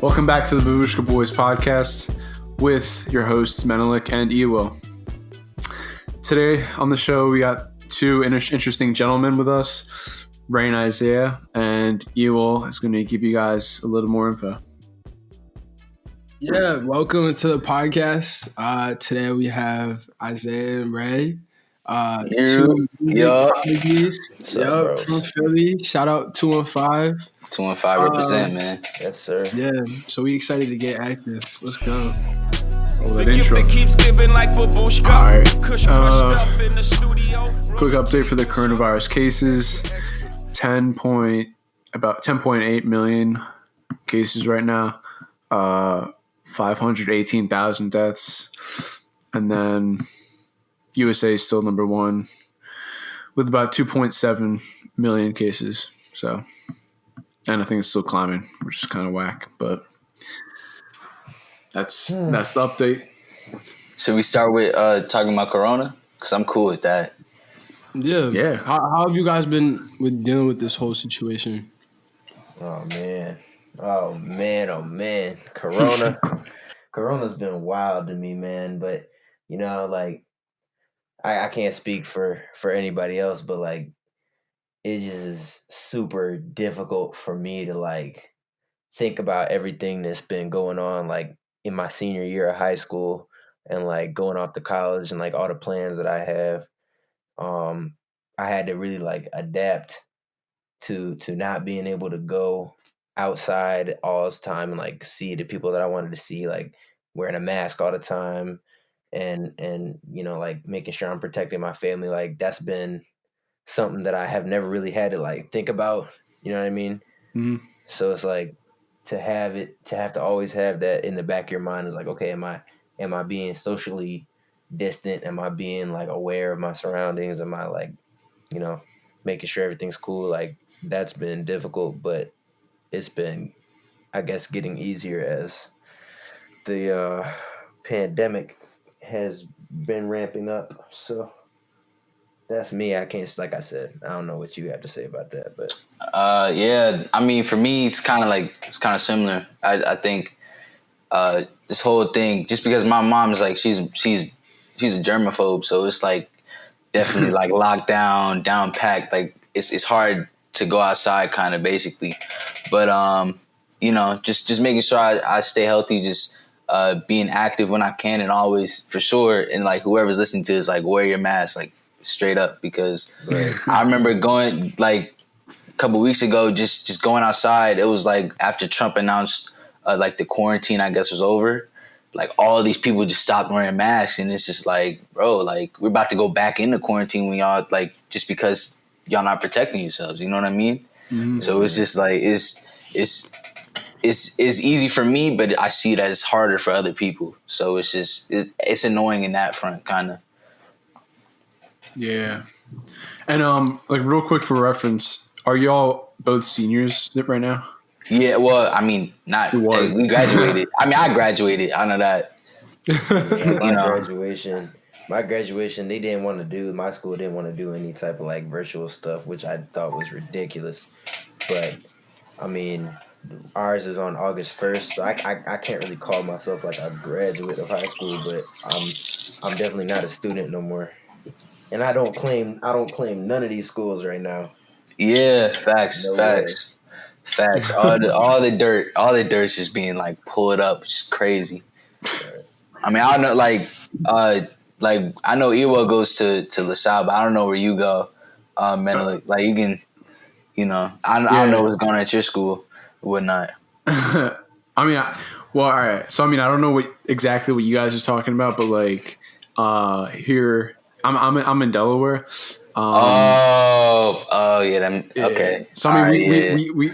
Welcome back to the Babushka Boys podcast with your hosts Menelik and Ewell. Today on the show we got two interesting gentlemen with us, Ray and Isiah, and Ewell is going to give you guys a little more info. Yeah, welcome to the podcast. Today we have Isiah and Ray, two music prodigies. From Philly. Shout out 215. 215 represent, man. Yes, sir. Yeah, so we excited to get active. Let's go. Oh, that intro. All right. Quick update for the coronavirus cases. About 10.8 million cases right now. 518,000 deaths. And then USA is still number one with about 2.7 million cases. So, and I think it's still climbing, which is kind of whack, but that's the update. Should we start with talking about Corona? Because I'm cool with that. Yeah. How have you guys been dealing with this whole situation? Oh man. Corona's been wild to me, man. But you know, like I can't speak for anybody else, but like it just is super difficult for me to like think about everything that's been going on like in my senior year of high school and like going off to college and like all the plans that I have. I had to really like adapt to not being able to go outside all this time and like see the people that I wanted to see, like wearing a mask all the time and you know, like making sure I'm protecting my family. Like that's been something that I have never really had to like think about, you know what I mean? Mm-hmm. So it's like to have to always have that in the back of your mind is like, okay, am I being socially distant? Am I being like aware of my surroundings? Am I like, you know, making sure everything's cool? Like that's been difficult, but it's been, I guess, getting easier as the pandemic has been ramping up. So that's me. I can't, like I said, I don't know what you have to say about that, but yeah, I mean, for me, it's kind of similar. I think this whole thing, just because my mom is like she's a germaphobe, so it's like definitely like locked down packed. Like it's hard to go outside, kind of basically. But you know, just making sure I stay healthy, just being active when I can, and always for sure. And like whoever's listening to is like wear your mask, like straight up, because I remember going like a couple weeks ago, just going outside. It was like after Trump announced like the quarantine, I guess, was over. Like all of these people just stopped wearing masks, and it's just like, bro, like we're about to go back into quarantine when y'all like just because y'all not protecting yourselves. You know what I mean? Mm-hmm. So it's just like it's easy for me, but I see it as harder for other people. So it's just it's annoying in that front, kind of. Yeah. And like real quick for reference, are y'all both seniors right now? Yeah, well, I mean, not we graduated. I mean, I graduated. I know that. My graduation, they didn't want to do. My school didn't want to do any type of like virtual stuff, which I thought was ridiculous. But I mean, ours is on August 1st, so I can't really call myself like a graduate of high school, but I'm definitely not a student no more. And I don't claim none of these schools right now. Yeah, facts. All the dirt's just being like pulled up, which is crazy. I mean, I don't know, like I know Ewell goes to LaSalle, but I don't know where you go. Mentally, like you can, you know, I don't know what's going on at your school, or whatnot. I mean, all right. So I mean, I don't know exactly what you guys are talking about, but like here, I'm in Delaware. Yeah. Okay. So I mean, we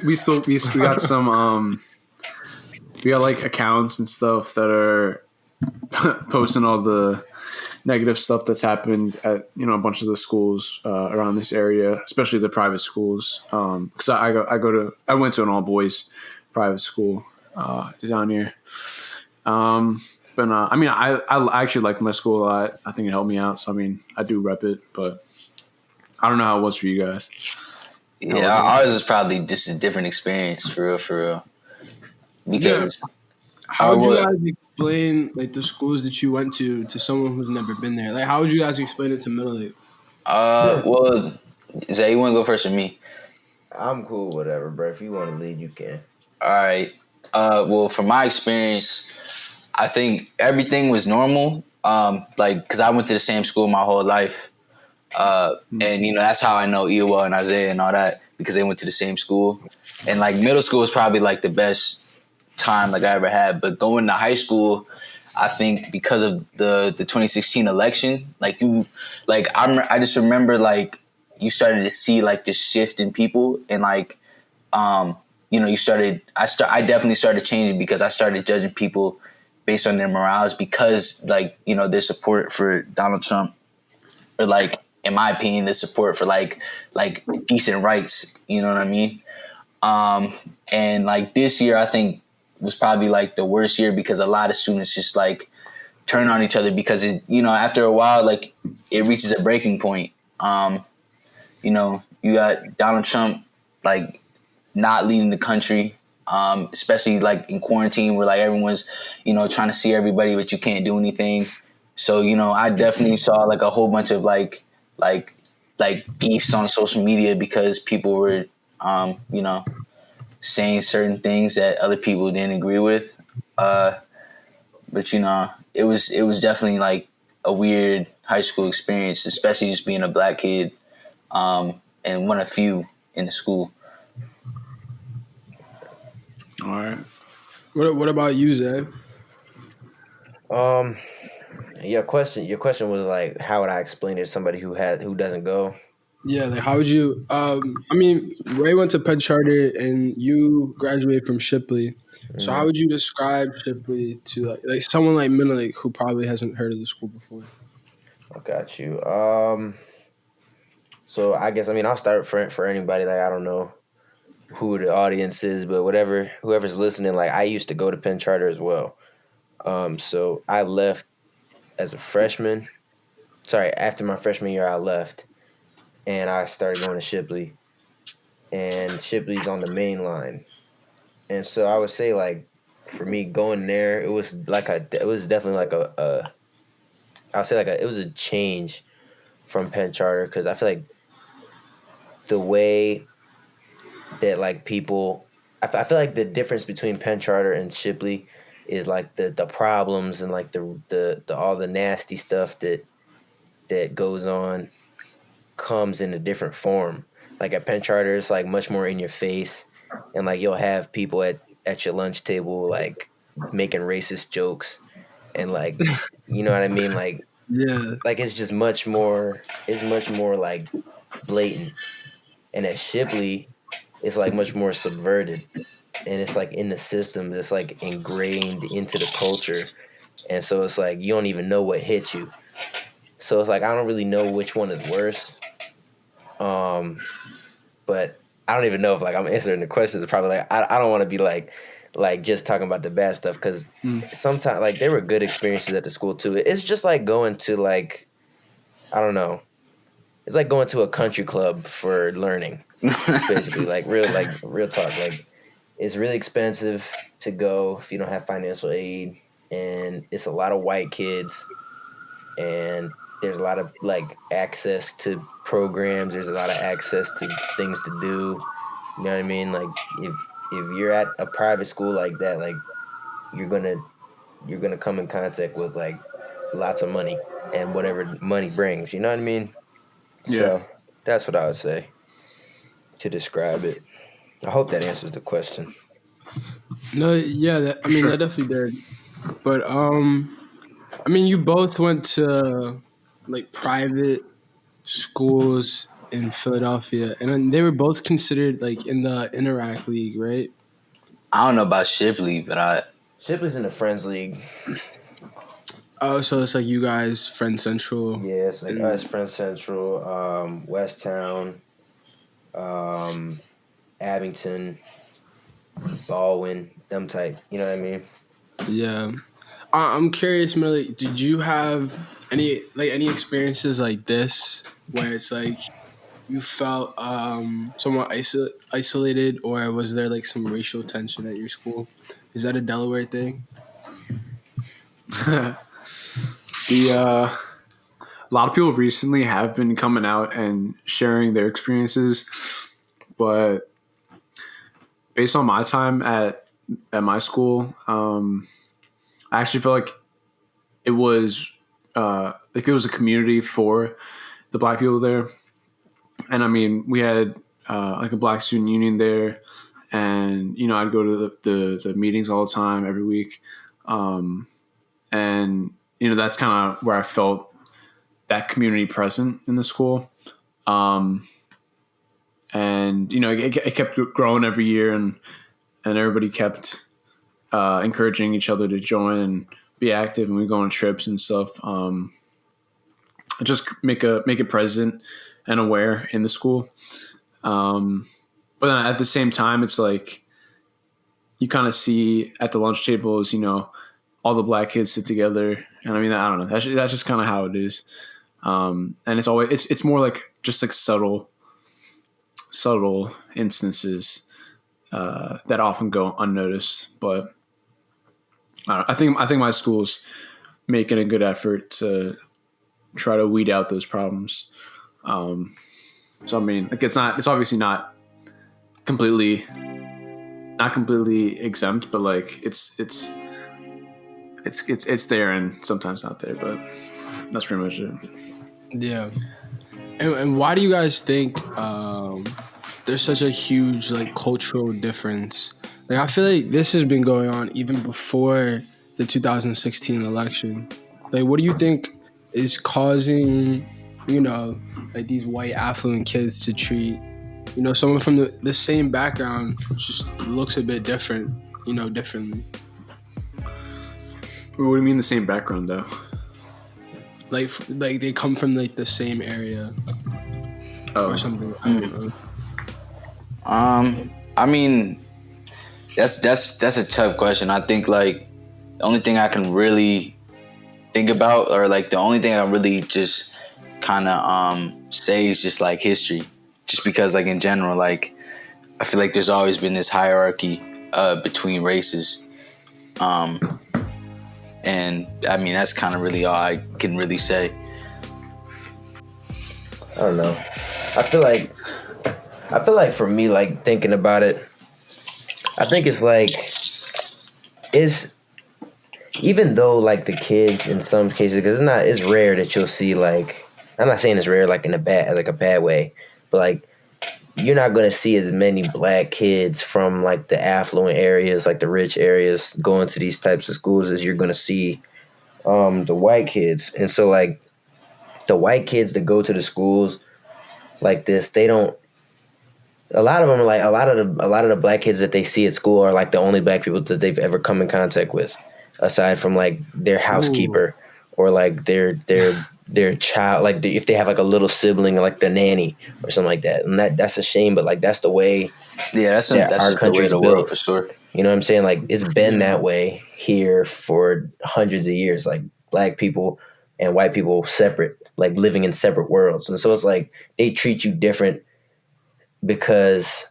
got some we got like accounts and stuff that are posting all the negative stuff that's happened at, you know, a bunch of the schools around this area, especially the private schools. Because I went to an all boys private school down here. But I mean, I actually like my school a lot. I think it helped me out. So I mean, I do rep it, but I don't know how it was for you guys. Yeah, ours is probably just a different experience, for real. because how would you guys explain like the schools that you went to someone who's never been there? Like, how would you guys explain it to Middle Lake? Well, Zay, you want to go first or me? I'm cool, whatever, bro. If you want to lead, you can. All right. Well, from my experience, I think everything was normal. Like, because I went to the same school my whole life. And, you know, that's how I know Ewa and Isiah and all that, because they went to the same school. And, like, middle school was probably, like, the best time, like, I ever had. But going to high school, I think because of the 2016 election, like, I just remember, like, you started to see, like, this shift in people. And, like, you know, I definitely started changing because I started judging people based on their morals because, like, you know, their support for Donald Trump, or, like, in my opinion, the support for like decent rights. You know what I mean? And like this year, I think was probably like the worst year because a lot of students just like turn on each other because you know, after a while, like it reaches a breaking point. You know, you got Donald Trump like not leading the country, especially like in quarantine where like everyone's, you know, trying to see everybody, but you can't do anything. So, you know, I definitely saw like a whole bunch of like beefs on social media because people were, you know, saying certain things that other people didn't agree with. But you know, it was definitely like a weird high school experience, especially just being a black kid, and one of few in the school. All right. What about you, Zay? Your question was like, how would I explain it to somebody who doesn't go? Yeah, like how would you? I mean, Ray went to Penn Charter, and you graduated from Shipley. So how would you describe Shipley to like someone like Middle who probably hasn't heard of the school before? I got you. So I guess I'll start for anybody. Like I don't know who the audience is, but whoever's listening, like I used to go to Penn Charter as well. So I left as a freshman. Sorry, after my freshman year, I left, and I started going to Shipley. And Shipley's on the main line, and so I would say like for me going there, it was definitely like it was a change from Penn Charter because I feel like the way that like people, I feel like the difference between Penn Charter and Shipley is like the problems and like the all the nasty stuff that goes on comes in a different form. Like at Penn Charter, it's like much more in your face, and like you'll have people at your lunch table like making racist jokes, and like you know what I mean, like Yeah, like it's just much more. It's much more like blatant, and at Shipley, it's like much more subverted, and it's like in the system. It's like ingrained into the culture, and so it's like you don't even know what hit you. So it's like I don't really know which one is worse. But I don't even know if like I'm answering the questions. Probably like I don't want to be like just talking about the bad stuff because sometimes like there were good experiences at the school too. It's just like going to like I don't know. It's like going to a country club for learning, basically. Like real talk. Like it's really expensive to go if you don't have financial aid, and it's a lot of white kids, and there's a lot of like access to programs. There's a lot of access to things to do. You know what I mean? Like if you're at a private school like that, like you're gonna come in contact with like lots of money and whatever money brings. You know what I mean? Yeah. So that's what I would say to describe it. I hope that answers the question. no, yeah, that definitely did. But you both went to like private schools in Philadelphia, and then they were both considered like in the Interact League, right? I don't know about Shipley, but Shipley's in the Friends League. Oh, so it's like you guys, Friend Central. Yeah, it's like us, Friends Central, Westtown, Abington, Baldwin, them type. You know what I mean? Yeah, I'm curious, Millie. Did you have any experiences like this where it's like you felt somewhat isolated, or was there like some racial tension at your school? Is that a Delaware thing? The a lot of people recently have been coming out and sharing their experiences, but based on my time at my school, I actually feel like it was like there was a community for the black people there, and I mean we had like a black student union there, and I'd go to the meetings all the time every week, and that's kind of where I felt that community present in the school, and it kept growing every year, and everybody kept encouraging each other to join and be active, and we go on trips and stuff. Just make it present and aware in the school. But then at the same time, it's like you kind of see at the lunch tables, all the black kids sit together, and I mean, I don't know, that's just kind of how it is. And it's more like just like subtle instances that often go unnoticed. But I think my school's making a good effort to try to weed out those problems. So I mean, like it's obviously not completely exempt, but like it's there and sometimes not there. But that's pretty much it. Yeah. And why do you guys think there's such a huge like cultural difference? Like I feel like this has been going on even before the 2016 election. Like what do you think is causing, like these white affluent kids to treat, someone from the same background just looks a bit different, differently? What do you mean the same background though? Like they come from like the same area or something. I don't know. I mean, that's a tough question. I think like the only thing I can really think about, or like the only thing I really just kind of say is just like history, just because like in general, like I feel like there's always been this hierarchy between races. And I mean, that's kind of really all I can really say. I don't know. I feel like for me, like thinking about it, I think it's like, even though like the kids in some cases, because it's rare that you'll see like, I'm not saying it's rare like in a bad way, but like you're not going to see as many black kids from like the affluent areas, like the rich areas, going to these types of schools as you're going to see the white kids. And so like the white kids that go to the schools like this, they don't. A lot of them are like a lot of the black kids that they see at school are like the only black people that they've ever come in contact with, aside from like their housekeeper or like their child, like if they have like a little sibling, like the nanny or something like that. And that's a shame, but like that's the way. Yeah, that's our country is the built. world for sure. You know what I'm saying? Like it's been that way here for hundreds of years. Like black people and white people separate, like living in separate worlds. And so it's like they treat you different because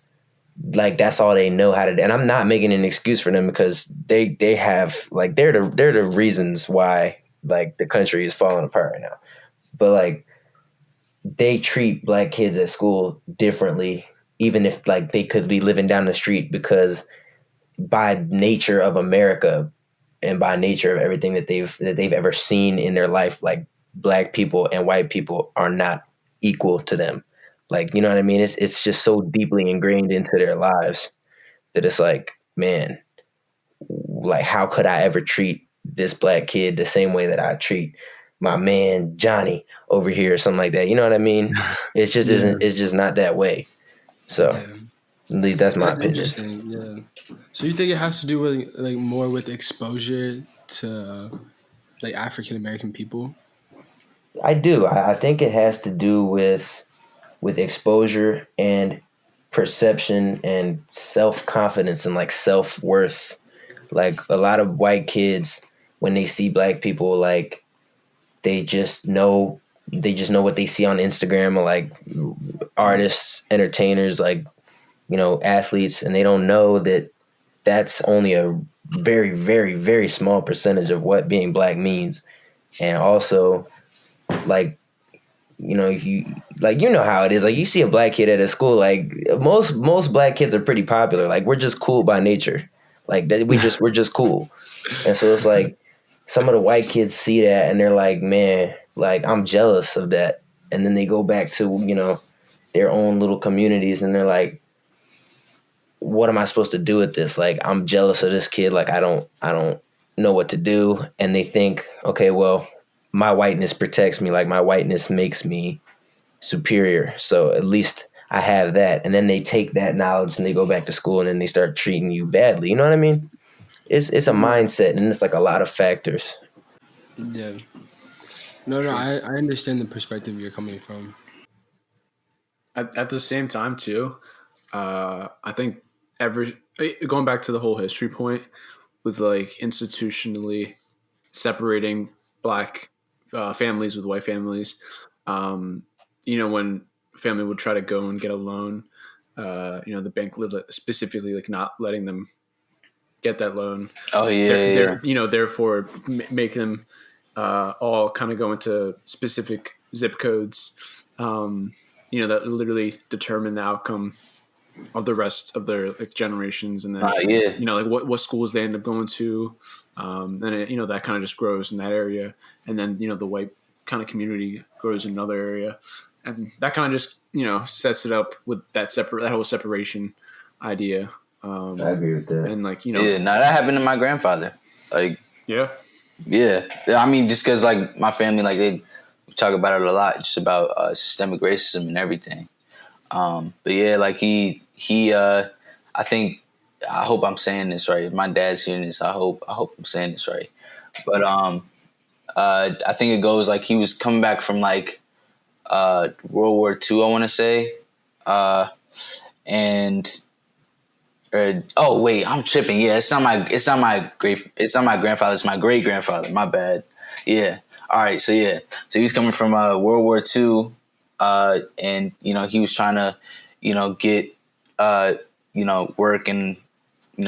like that's all they know how to do. And I'm not making an excuse for them, because they have like they're the reasons why like the country is falling apart right now. But like they treat black kids at school differently, even if like they could be living down the street, because by nature of America and by nature of everything that they've ever seen in their life, like black people and white people are not equal to them. Like, you know what I mean? It's just so deeply ingrained into their lives that it's like, man, like how could I ever treat this black kid the same way that I treat my man Johnny over here or something like that? You know what I mean? It just isn't. It's just not that way. So at least that's my opinion. Interesting. Yeah. So you think it has to do with like more with exposure to like African American people? I do. I think it has to do with exposure and perception and self-confidence and like self-worth. Like a lot of white kids, when they see black people, like they just know what they see on Instagram, or like artists, entertainers, like, athletes, and they don't know that that's only a very, very, very small percentage of what being black means. And also, like, if you know how it is. Like, you see a black kid at a school, like most black kids are pretty popular. Like, we're just cool by nature. Like, that we're just cool. And so it's like some of the white kids see that and they're like, man, like, I'm jealous of that. And then they go back to, their own little communities and they're like, what am I supposed to do with this? Like, I'm jealous of this kid. Like, I don't know what to do. And they think, okay, well, my whiteness protects me. Like, my whiteness makes me superior. So at least I have that. And then they take that knowledge and they go back to school and then they start treating you badly. You know what I mean? It's a mindset and it's like a lot of factors. Yeah. No, I understand the perspective you're coming from. At the same time, too, I think going back to the whole history point with like institutionally separating black families with white families, when a family would try to go and get a loan, the bank specifically like not letting them get that loan. Oh yeah. Therefore make them all kind of go into specific zip codes, that literally determine the outcome of the rest of their like generations, and then like what schools they end up going to, and it, that kind of just grows in that area, and then the white kind of community grows in another area, and that kind of just sets it up with that whole separation idea. I agree with that. And like that happened to my grandfather. Like yeah. I mean, just because like my family, like they talk about it a lot, just about systemic racism and everything. But yeah, like he I think, I hope I'm saying this right. If my dad's hearing this, I hope I'm saying this right. But I think it goes like he was coming back from like World War II, I want to say, and oh wait, I'm tripping. Yeah, it's not my grandfather. It's my great grandfather. My bad. Yeah. All right. So yeah. So he was coming from World War II, and he was trying to get work and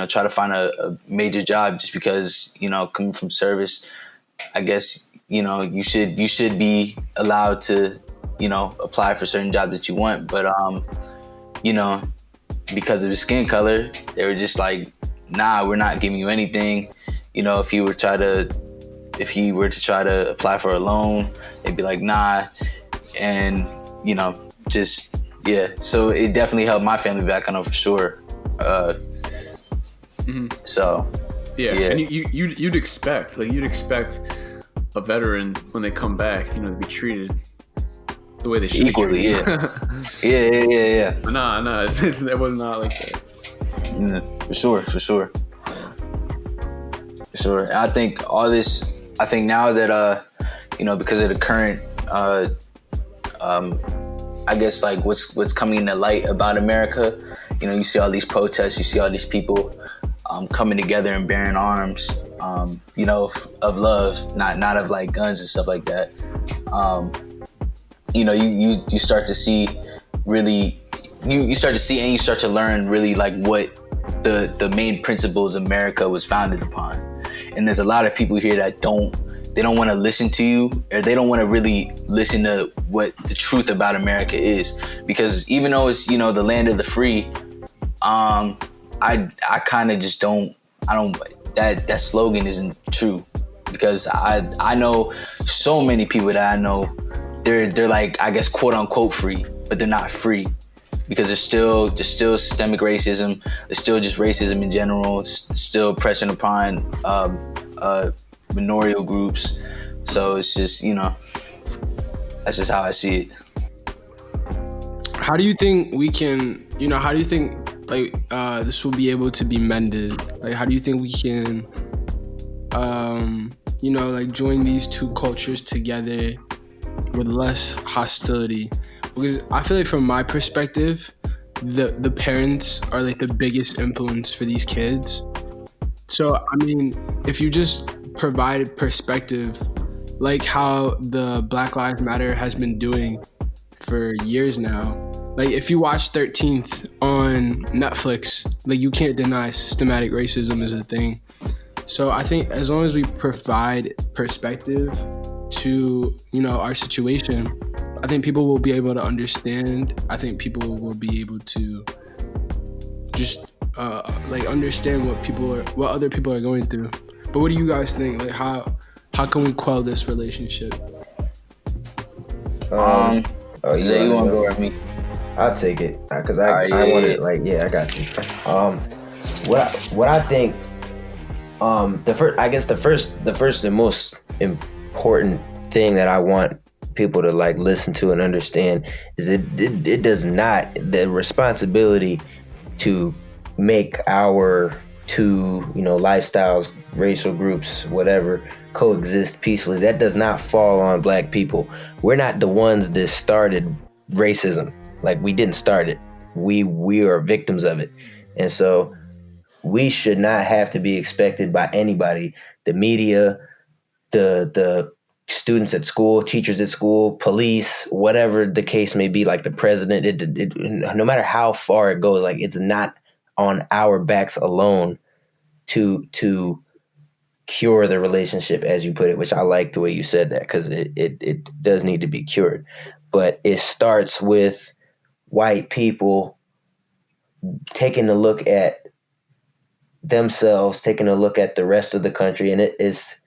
try to find a major job, just because coming from service, I guess you should be allowed to apply for certain jobs that you want, but because of his skin color, they were just like, nah, we're not giving you anything. If he were to try to apply for a loan, they'd be like, nah. And just yeah, so it definitely helped my family back, I know for sure. So yeah. And you'd expect a veteran, when they come back, to be treated the way they should equally. Yeah. No, it was not like that. For sure. I think all this. I think now that because of the current, I guess like what's coming to light about America, you see all these protests, you see all these people coming together and bearing arms, of love, not of like guns and stuff like that. You start to see really, you start to see and you start to learn really like what the main principles America was founded upon. And there's a lot of people here that don't want to listen to you, or they don't want to really listen to what the truth about America is. Because even though it's, the land of the free, I kind of just that slogan isn't true. Because I know so many people that I know, they're like, I guess, quote unquote free, but they're not free. Because there's still systemic racism. There's still just racism in general. It's still pressing upon manorial groups. So it's just, that's just how I see it. How do you think we can, how do you think like this will be able to be mended? Like, how do you think we can, like join these two cultures together with less hostility? Because I feel like from my perspective, the parents are like the biggest influence for these kids. So, I mean, if you just provide perspective, like how the Black Lives Matter has been doing for years now, like if you watch 13th on Netflix, like you can't deny systematic racism is a thing. So I think as long as we provide perspective to, our situation, I think people will be able to understand. I think people will be able to just understand what other people are going through. But what do you guys think? Like how can we quell this relationship? You want to go with me? I'll take it because I want it. Like, yeah, I got you. What I think, the first and most important thing that I want people to like listen to and understand is it does not, the responsibility to make our two, lifestyles, racial groups, whatever, coexist peacefully. That does not fall on Black people. We're not the ones that started racism. Like, we didn't start it. We are victims of it. And so we should not have to be expected by anybody, the media, the students at school, teachers at school, police, whatever the case may be, like the president, no matter how far it goes, like, it's not on our backs alone to cure the relationship, as you put it, which I like the way you said that, because it does need to be cured. But it starts with white people taking a look at themselves, taking a look at the rest of the country, and it's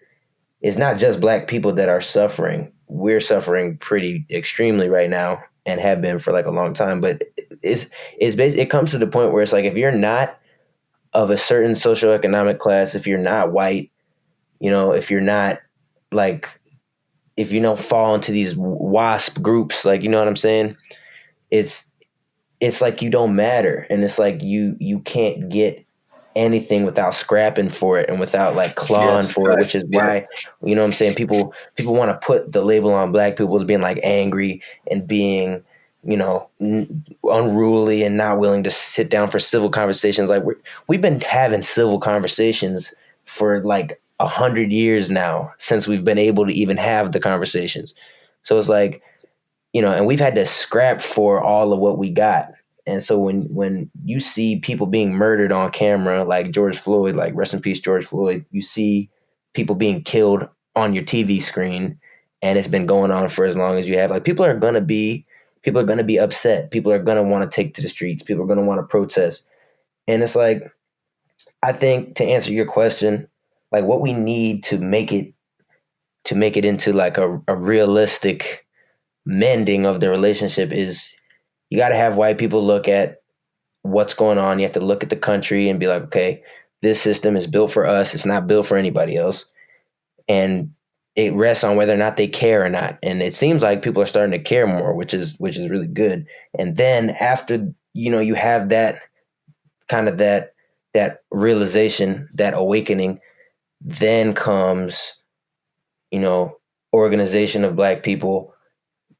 not just Black people that are suffering. We're suffering pretty extremely right now and have been for like a long time. But it comes to the point where it's like, if you're not of a certain socioeconomic class, if you're not white, if you're not like, if you don't fall into these WASP groups, like, you know what I'm saying? It's like you don't matter. And it's like you can't get anything without scrapping for it and without like clawing for it, which is why, you know what I'm saying, people want to put the label on Black people as being like angry and being, unruly and not willing to sit down for civil conversations. Like, we've been having civil conversations for like 100 years now, since we've been able to even have the conversations. So it's like, and we've had to scrap for all of what we got. And so when you see people being murdered on camera, like George Floyd, like rest in peace, George Floyd, you see people being killed on your TV screen, and it's been going on for as long as you have. Like, people are going to be upset. People are going to want to take to the streets. People are going to want to protest. And it's like, I think, to answer your question, like, what we need to make it into like a realistic mending of the relationship is, you got to have white people look at what's going on. You have to look at the country and be like, okay, this system is built for us. It's not built for anybody else. And it rests on whether or not they care or not. And it seems like people are starting to care more, which is really good. And then after, you have that kind of that realization, that awakening, then comes, organization of Black people,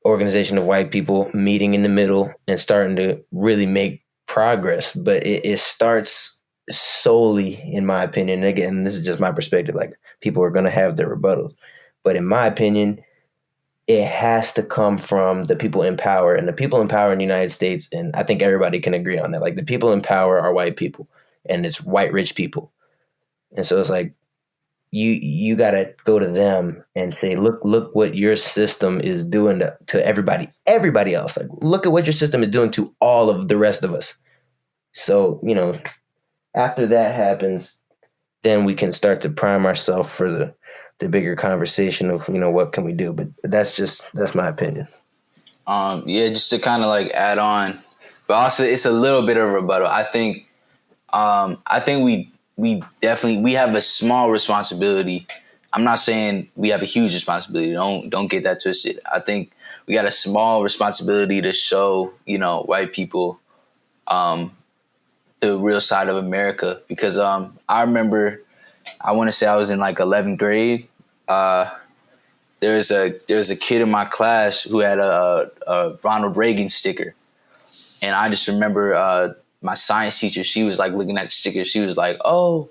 organization of white people meeting in the middle and starting to really make progress. But it starts solely, in my opinion, and again, this is just my perspective, like, people are going to have their rebuttals, but in my opinion, it has to come from the people in power. And the people in power in the United States, and I think everybody can agree on that, like, the people in power are white people, and it's white rich people. And so it's like, you got to go to them and say, look what your system is doing to everybody else. Like, look at what your system is doing to all of the rest of us. So, after that happens, then we can start to prime ourselves for the bigger conversation of, what can we do? But that's my opinion. Just to kind of like add on, but also it's a little bit of a rebuttal. I think we definitely have a small responsibility. I'm not saying we have a huge responsibility. Don't get that twisted. I think we got a small responsibility to show, white people the real side of America. Because I remember, I want to say I was in like 11th grade. There was a kid in my class who had a Ronald Reagan sticker. And I just remember my science teacher, she was like looking at the sticker. She was like, "Oh,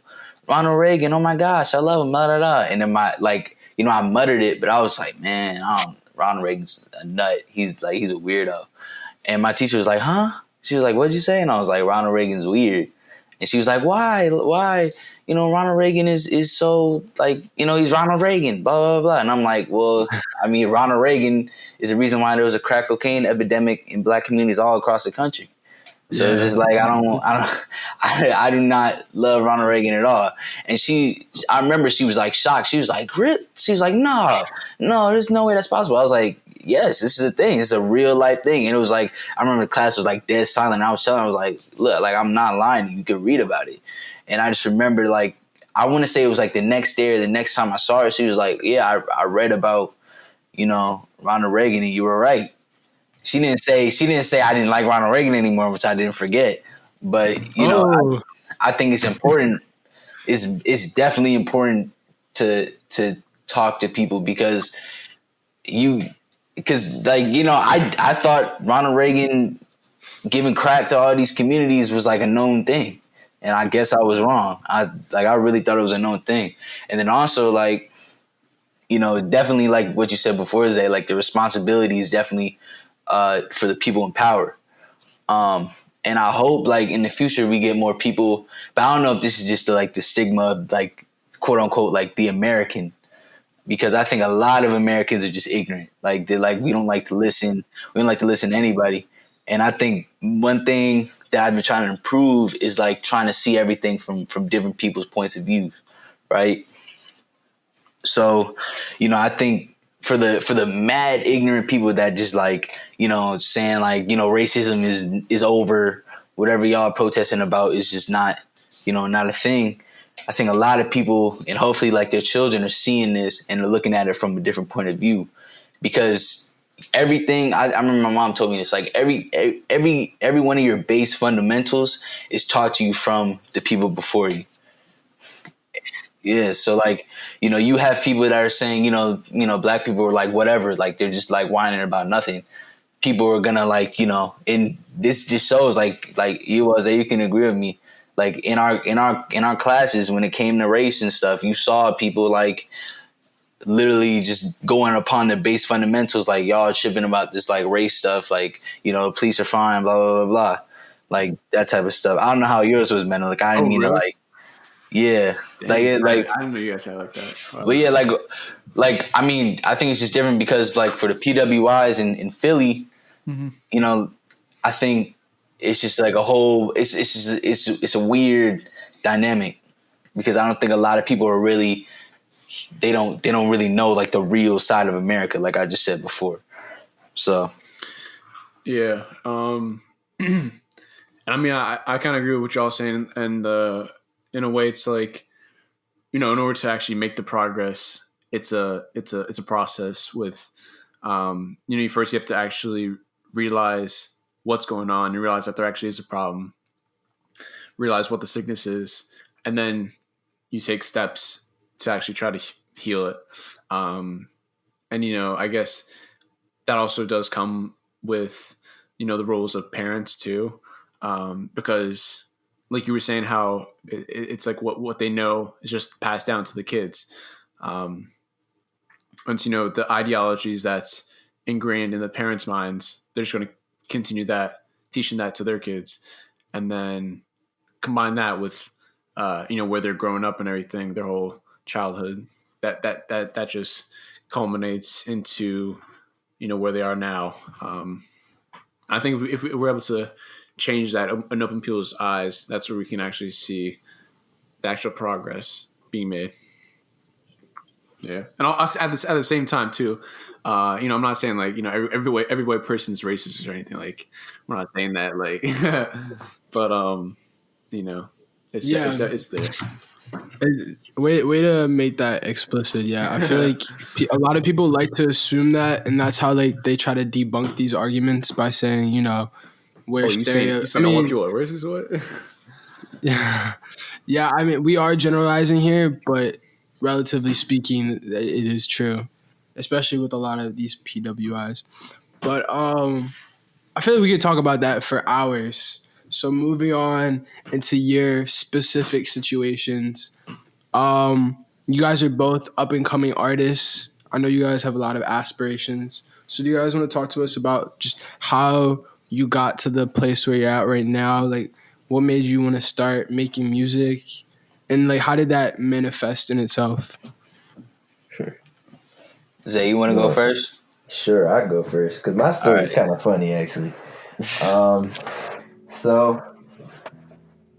Ronald Reagan, oh my gosh, I love him, blah, blah, blah." And then I muttered it, but I was like, man, Ronald Reagan's a nut. He's a weirdo. And my teacher was like, huh? She was like, what'd you say? And I was like, Ronald Reagan's weird. And she was like, why? Ronald Reagan is so, like, he's Ronald Reagan, blah, blah, blah. And I'm like, well, I mean, Ronald Reagan is the reason why there was a crack cocaine epidemic in black communities all across the country. So it's just like, I do not love Ronald Reagan at all. And I remember she was like shocked. She was like, no, there's no way that's possible. I was like, yes, this is a thing. It's a real life thing. And it was like, I remember the class was like dead silent. I was telling her, I was like, look, like, I'm not lying. You could read about it. And I just remember, like, I want to say it was like the next day or the next time I saw her, she was like, yeah, I read about, Ronald Reagan, and you were right. She didn't say I didn't like Ronald Reagan anymore, which I didn't forget. But, I think it's important. It's definitely important to talk to people because I thought Ronald Reagan giving crack to all these communities was like a known thing. And I guess I was wrong. I really thought it was a known thing. And then also, like, definitely like what you said before, Zay, like the responsibility is definitely for the people in power. And I hope, like, in the future we get more people, but I don't know if this is just the stigma of, like, quote unquote, like, the American, because I think a lot of Americans are just ignorant. Like, they're like, we don't like to listen to anybody. And I think one thing that I've been trying to improve is, like, trying to see everything from different people's points of view, right? So, I think for the mad ignorant people that just, like, saying, like, racism is over, whatever y'all are protesting about is just not a thing. I think a lot of people, and hopefully, like, their children are seeing this and are looking at it from a different point of view, because everything, I remember my mom told me this, like, every one of your base fundamentals is taught to you from the people before you. Yeah, so, like, you have people that are saying, black people are like whatever, like, they're just, like, whining about nothing. People are gonna, like, and this just shows, like you can agree with me. Like, in our classes, when it came to race and stuff, you saw people, like, literally just going upon the base fundamentals, like, y'all tripping about this, like, race stuff, like, police are fine, blah blah blah blah, like, that type of stuff. I don't know how yours was, man. Like, I didn't mean really? to, like, yeah. Dang, I didn't know you guys had like that. But yeah, like, I mean, I think it's just different because, like, for the PWIs in Philly, I think it's just like a whole, it's a weird dynamic, because I don't think a lot of people are really, they don't really know, like, the real side of America, like I just said before. So yeah, and I mean, I kind of agree with what y'all saying, and in a way, it's like, in order to actually make the progress, it's a process with, you first you have to actually realize what's going on, and realize that there actually is a problem, realize what the sickness is, and then you take steps to actually try to heal it. And, I guess that also does come with, the roles of parents too, because, like you were saying, how it's like what they know is just passed down to the kids. And, the ideologies that's ingrained in the parents' minds, they're just going to continue that, teaching that to their kids. And then combine that with, where they're growing up and everything, their whole childhood, that just culminates into, where they are now. I think if we're able to change that and open people's eyes, that's where we can actually see the actual progress being made. Yeah, and I'll at the same time too. I'm not saying, like, every white person's racist or anything. Like, we're not saying that. Like, but it's there. Way to make that explicit. Yeah, I feel like a lot of people like to assume that, and that's how they try to debunk these arguments by saying, where you saying all white people are racist? What? Yeah. I mean, we are generalizing here, but relatively speaking, it is true, especially with a lot of these PWIs. But I feel like we could talk about that for hours. So moving on into your specific situations, you guys are both up and coming artists. I know you guys have a lot of aspirations. So do you guys want to talk to us about just how you got to the place where you're at right now? Like, what made you want to start making music? And, like, how did that manifest in itself? Zay, you want to go first? Sure, I'll go first because my story is kind of funny, actually. So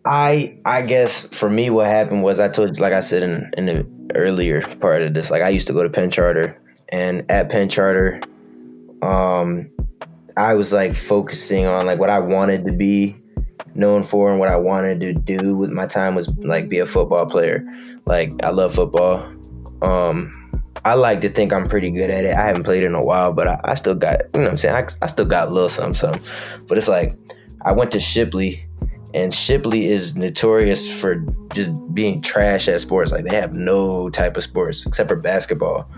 I guess for me, what happened was I told you, like I said in the earlier part of this, like I used to go to Penn Charter, and at Penn Charter, I was like focusing on like what I wanted to be known for and what I wanted to do with my time was like be a football player. Like I love football. I like to think I'm pretty good at it. I haven't played in a while, but I still got, you know what I'm saying? I still got a little something. But it's like, I went to Shipley, and Shipley is notorious for just being trash at sports. Like, they have no type of sports except for basketball.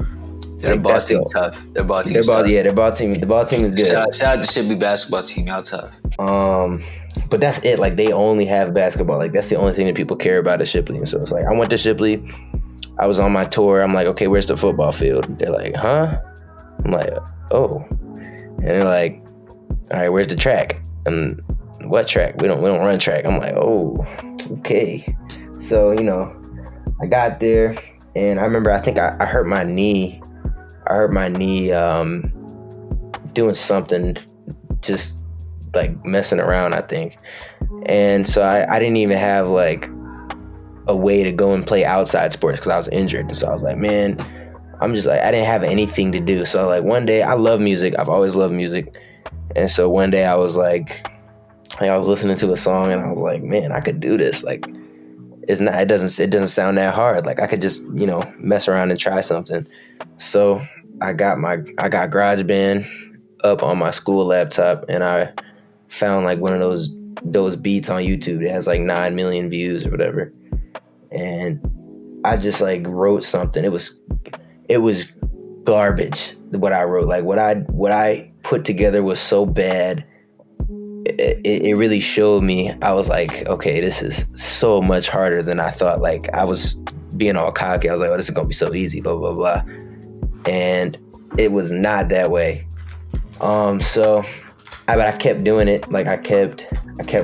Their ball team tough. Their ball team tough. Yeah, their ball team is good. Shout out to Shipley basketball team. Y'all tough. But that's it. Like, they only have basketball. Like, that's the only thing that people care about at Shipley. And so it's like, I went to Shipley. I was on my tour. I'm like, okay, where's the football field? They're like, huh? I'm like, oh. And they're like, all right, where's the track? And what track? We don't run track. I'm like, oh, okay. So, you know, I got there, and I remember I think I hurt my knee. I hurt my knee doing something, just like messing around, I think. And so I didn't even have like a way to go and play outside sports because I was injured. And so I was like, man, I'm just like, I didn't have anything to do. So like one day, I love music. I've always loved music. And so one day I was like I was listening to a song and I was like, man, I could do this. Like, it doesn't sound that hard. Like I could just, you know, mess around and try something. So I got GarageBand up on my school laptop, and I found like one of those beats on YouTube that has like 9 million views or whatever. And I just like wrote something. It was garbage what I wrote. Like what I put together was so bad. It really showed me. I was like, okay, this is so much harder than I thought. Like I was being all cocky. I was like, oh, this is gonna be so easy, blah blah blah. And it was not that way. But I kept doing it. Like I kept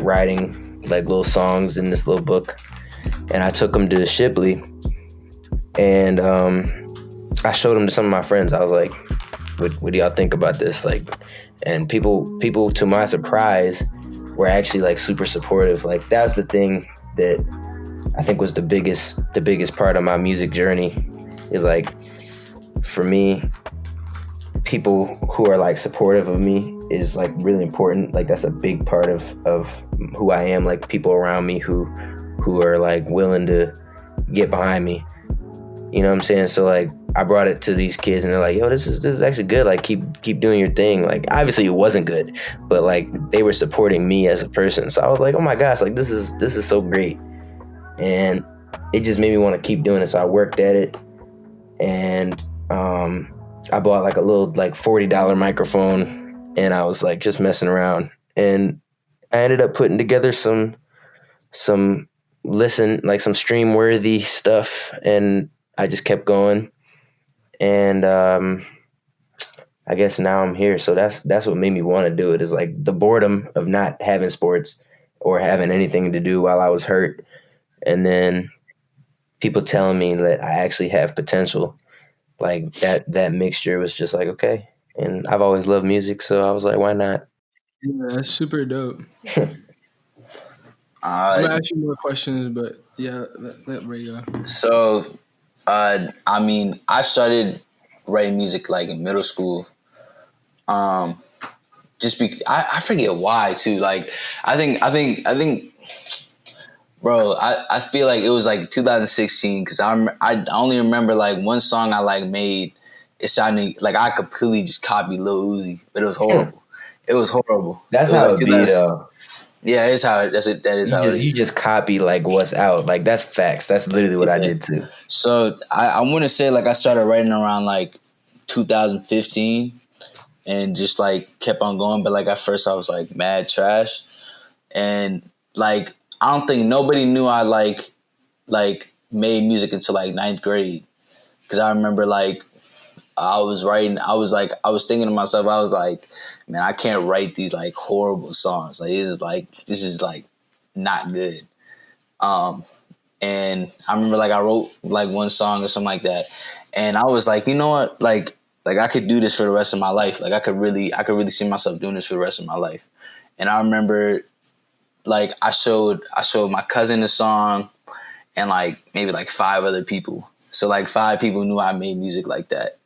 writing like little songs in this little book. And I took them to Shipley, and I showed them to some of my friends. I was like, what do y'all think about this? Like, and people, to my surprise, were actually like super supportive. Like that was the thing that I think was the biggest part of my music journey, is like, for me, people who are like supportive of me is like really important. Like that's a big part of who I am. Like people around me who are like willing to get behind me. You know what I'm saying? So like I brought it to these kids and they're like, yo, this is actually good. Like keep doing your thing. Like obviously it wasn't good, but like they were supporting me as a person. So I was like, oh my gosh, like this is so great. And it just made me want to keep doing it. So I worked at it, and I bought like a little like $40 microphone, and I was like just messing around, and I ended up putting together some stream worthy stuff, and I just kept going, and I guess now I'm here. So that's what made me want to do it, is like the boredom of not having sports or having anything to do while I was hurt, and then people telling me that I actually have potential. Like that mixture was just like, okay. And I've always loved music, so I was like, why not? Yeah, that's super dope. I'm gonna ask you more questions, but yeah, let Ray go. So, I mean, I started writing music like in middle school. I forget why too. Like, I think, bro, I feel like it was like 2016, because I only remember like one song I like made. It sounded like I completely just copied Lil Uzi, but it was horrible. It was horrible. That's how it be though. Yeah, it's how it, that is how it is. You just copy like what's out. Like that's facts. That's literally what I did too. So I want to say like I started writing around like 2015 and just like kept on going. But like at first I was like mad trash. And like I don't think nobody knew I like made music until like 9th grade. Because I remember like I was writing. I was thinking to myself. I was like, man, I can't write these like horrible songs. Like this is like not good. And I remember like I wrote like one song or something like that, and I was like, you know what, like I could do this for the rest of my life. Like I could really see myself doing this for the rest of my life. And I remember like I showed my cousin the song and like maybe like 5 other people. So like 5 people knew I made music like that.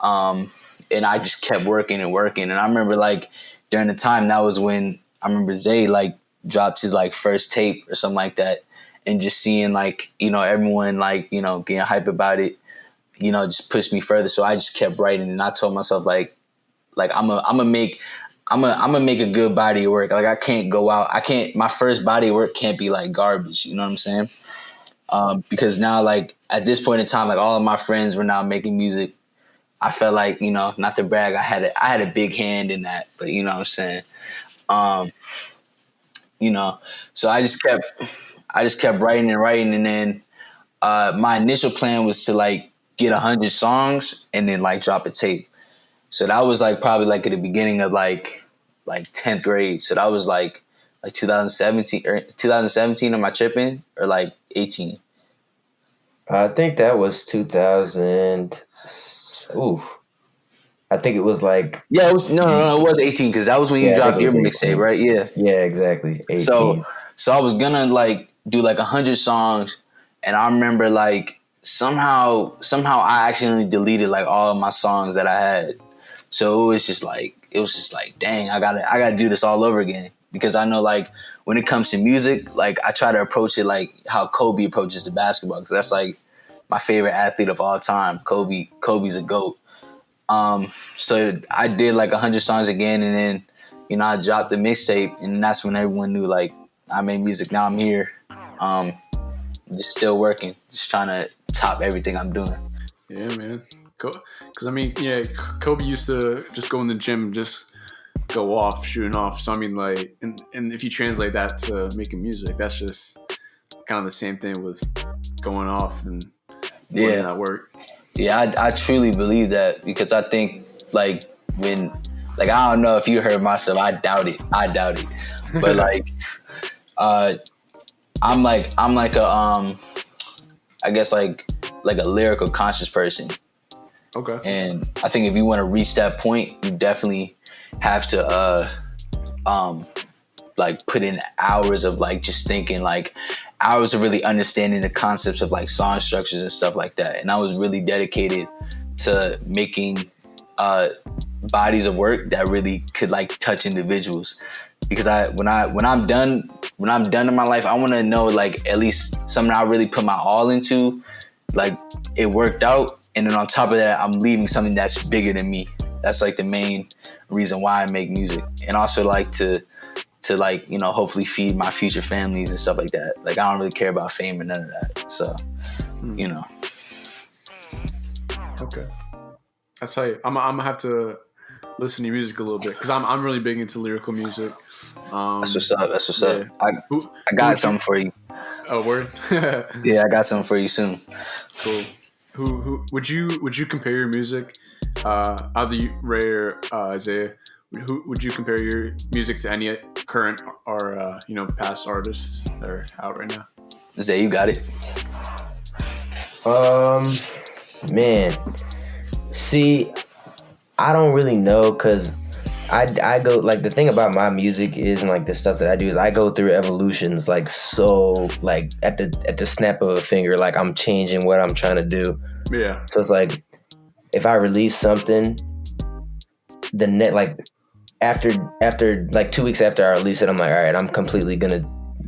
And I just kept working and working. And I remember like during the time, that was when I remember Zay like dropped his like first tape or something like that. And just seeing like, you know, everyone like, you know, getting hype about it, you know, just pushed me further. So I just kept writing, and I told myself like I'm gonna make a good body of work. Like I can't go out. My first body of work can't be like garbage. You know what I'm saying? Because now like at this point in time, like all of my friends were now making music. I felt like, you know, not to brag, I had a big hand in that, but you know what I'm saying? You know, so I just kept writing and writing. And then, my initial plan was to like get 100 songs and then like drop a tape. So that was like probably like at the beginning of like 10th grade. So that was like 2017 am I tripping, or like 18? I think that was 2000. Ooh, I think it was like, Yeah, it was it was 18, because that was when you yeah, I think dropped it your was mixtape, 18. right? Yeah. Yeah, exactly. 18. So I was gonna like do like 100 songs, and I remember like somehow I accidentally deleted like all of my songs that I had. So it was just like dang, I gotta do this all over again, because I know like when it comes to music, like I try to approach it like how Kobe approaches the basketball, because that's like my favorite athlete of all time. Kobe's a GOAT. So I did like 100 songs again, and then, you know, I dropped the mixtape, and that's when everyone knew like I made music. Now I'm here, just still working, just trying to top everything I'm doing. Yeah, man. Because I mean, yeah, Kobe used to just go in the gym and just go off, shooting off. So I mean, like, and if you translate that to making music, that's just kind of the same thing with going off and putting that work. Yeah, I truly believe that, because I think like when, like, I don't know if you heard myself, I doubt it, but like, I'm like a I guess like a lyrical conscious person. Okay. And I think if you want to reach that point, you definitely have to like put in hours of like just thinking, like hours of really understanding the concepts of like song structures and stuff like that. And I was really dedicated to making bodies of work that really could like touch individuals. Because when I'm done in my life, I want to know like at least something I really put my all into, like it worked out. And then on top of that, I'm leaving something that's bigger than me. That's like the main reason why I make music. And also like to like, you know, hopefully feed my future families and stuff like that. Like I don't really care about fame or none of that. So, you know. Okay. That's how I'm gonna have to listen to your music a little bit, because I'm really big into lyrical music. That's what's up. I got something for you. Oh, word. Yeah, I got something for you soon. Cool. Who would you compare your music, either Ray or Isiah? Who would you compare your music to? Any current or you know, past artists that are out right now? Zay, you got it. Man, see, I don't really know, because I go, like, the thing about my music is, and like the stuff that I do, is I go through evolutions, like, so like at the snap of a finger, like I'm changing what I'm trying to do. Yeah. So it's like if I release something, the net, like after like 2 weeks after I release it, I'm like, all right, I'm completely gonna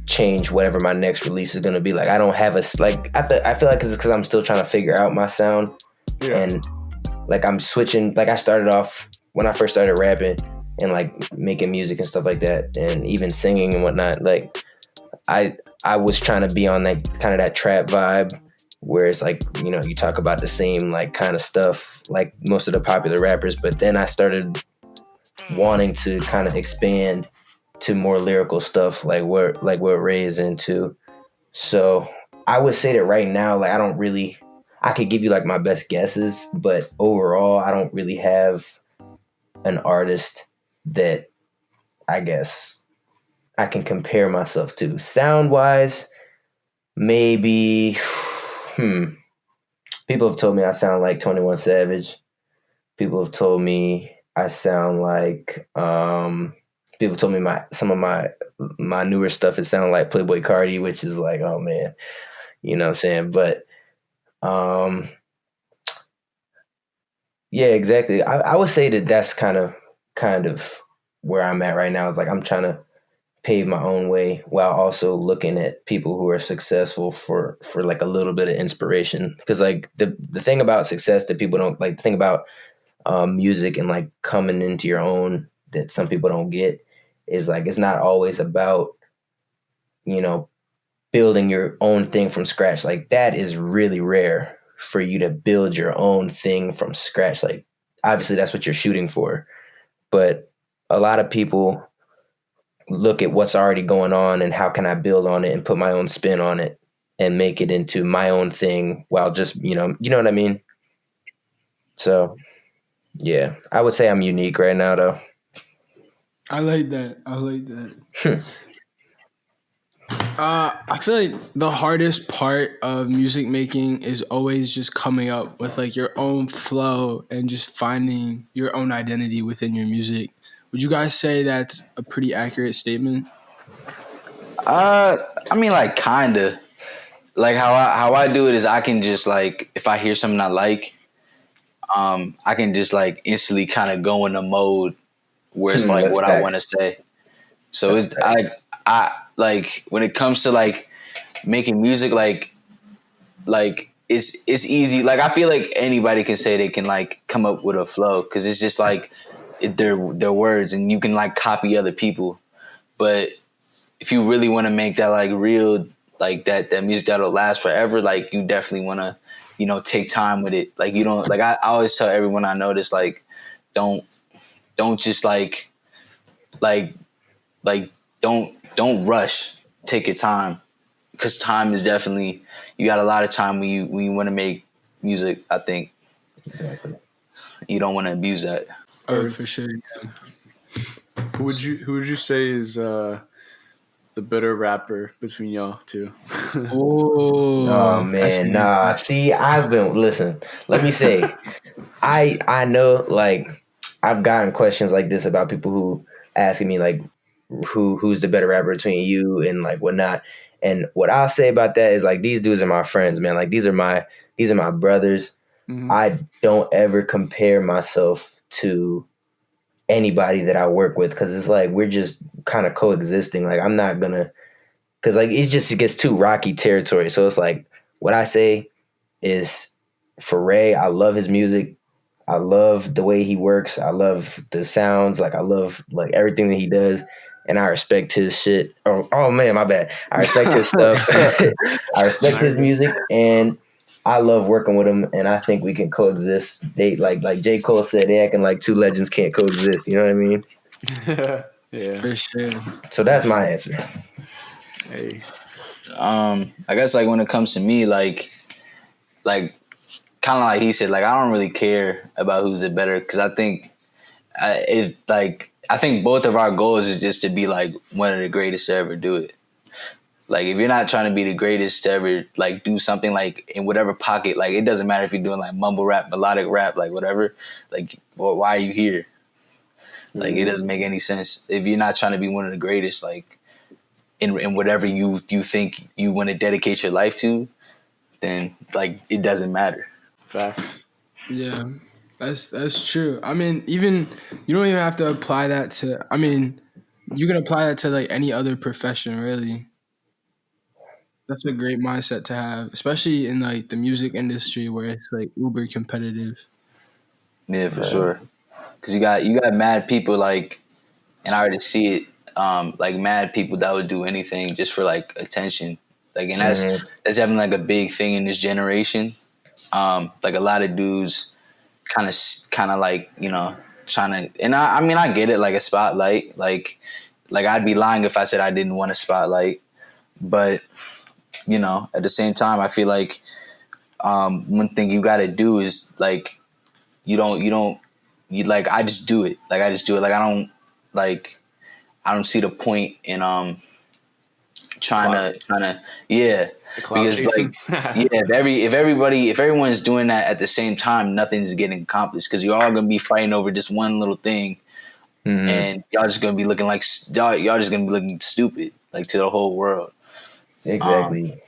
change whatever my next release is gonna be. Like I don't have I feel like it's because I'm still trying to figure out my sound. Yeah. And like I'm switching. Like I started off when I first started rapping and like making music and stuff like that, and even singing and whatnot. Like I was trying to be on that kind of that trap vibe, where it's like, you know, you talk about the same like kind of stuff like most of the popular rappers. But then I started wanting to kind of expand to more lyrical stuff, like what Ray is into. So I would say that right now, like I I could give you like my best guesses, but overall, I don't really have an artist that I guess I can compare myself to. Sound wise, maybe, people have told me I sound like 21 Savage. People have told me I sound like, people told me some of my newer stuff is sounding like Playboy Cardi, which is like, oh man, you know what I'm saying? But um, yeah, exactly. I would say that that's kind of where I'm at right now. It's like I'm trying to pave my own way while also looking at people who are successful for like a little bit of inspiration. Because like the thing about success that people don't like, the thing about music and like coming into your own that some people don't get is like it's not always about, you know, building your own thing from scratch. Like that is really rare for you to build your own thing from scratch. Like obviously that's what you're shooting for, but a lot of people look at what's already going on and how can I build on it and put my own spin on it and make it into my own thing while just, you know what I mean? So yeah, I would say I'm unique right now though. I like that. I feel like the hardest part of music making is always just coming up with like your own flow and just finding your own identity within your music. Would you guys say that's a pretty accurate statement? I mean, like, kinda. Like how I do it is I can just like if I hear something I like, I can just like instantly kind of go in a mode where it's like That's what I want to facts. say. So That's it's facts. I like when it comes to like making music, like it's easy. Like I feel like anybody can say they can like come up with a flow because it's just like they're words and you can like copy other people. But if you really want to make that like real, like that music that'll last forever, like you definitely want to, take time with it. Like you don't like I always tell everyone I know this, like don't just like like don't rush. Take your time because time is definitely you got a lot of time when you want to make music. I think Exactly. you don't want to abuse that. Oh, for sure. Who would you say is the better rapper between y'all two? Oh Oh, that's a man, good nah. question. See, listen, let me say, I know like I've gotten questions like this about people who asking me like who's the better rapper between you and like whatnot. And what I'll say about that is like these dudes are my friends, man. Like these are my brothers. Mhm. I don't ever compare myself to anybody that I work with because it's like we're just kind of coexisting. Like I'm not gonna because like it gets too rocky territory. So it's like what I say is for Ray, I love his music. I love the way he works. I love the sounds. Like I love like everything that he does, and I respect his shit. Oh man, my bad. I respect his stuff. I respect his music, and I love working with him. And I think we can coexist. They like J. Cole said, they acting like two legends can't coexist. You know what I mean? Yeah. For sure. So that's my answer. Hey. I guess like when it comes to me, like kind of like he said, like I don't really care about who's it better because I think I think both of our goals is just to be like one of the greatest to ever do it. Like if you're not trying to be the greatest to ever like do something like in whatever pocket, like it doesn't matter if you're doing like mumble rap, melodic rap, like whatever. Like, well, why are you here? Like it doesn't make any sense if you're not trying to be one of the greatest. Like in whatever you think you want to dedicate your life to, then like it doesn't matter. Facts. Yeah, that's true. I mean, even you don't even have to apply that to. I mean, you can apply that to like any other profession, really. That's a great mindset to have, especially in like the music industry where it's like uber competitive. Yeah, for Right. sure. Because you got mad people like, and I already see it. Like mad people that would do anything just for like attention. Like, and Mm-hmm. that's having like a big thing in this generation. Like a lot of dudes kind of like trying to, and I mean I get it, like a spotlight. Like I'd be lying if I said I didn't want a spotlight, but at the same time I feel like one thing you got to do is like you like I just do it. Like I just do it. Like I don't see the point in trying to yeah, because like yeah, if everyone's doing that at the same time, nothing's getting accomplished because you're all gonna be fighting over just one little thing, and y'all just gonna be looking like y'all just gonna be looking stupid like to the whole world. Exactly.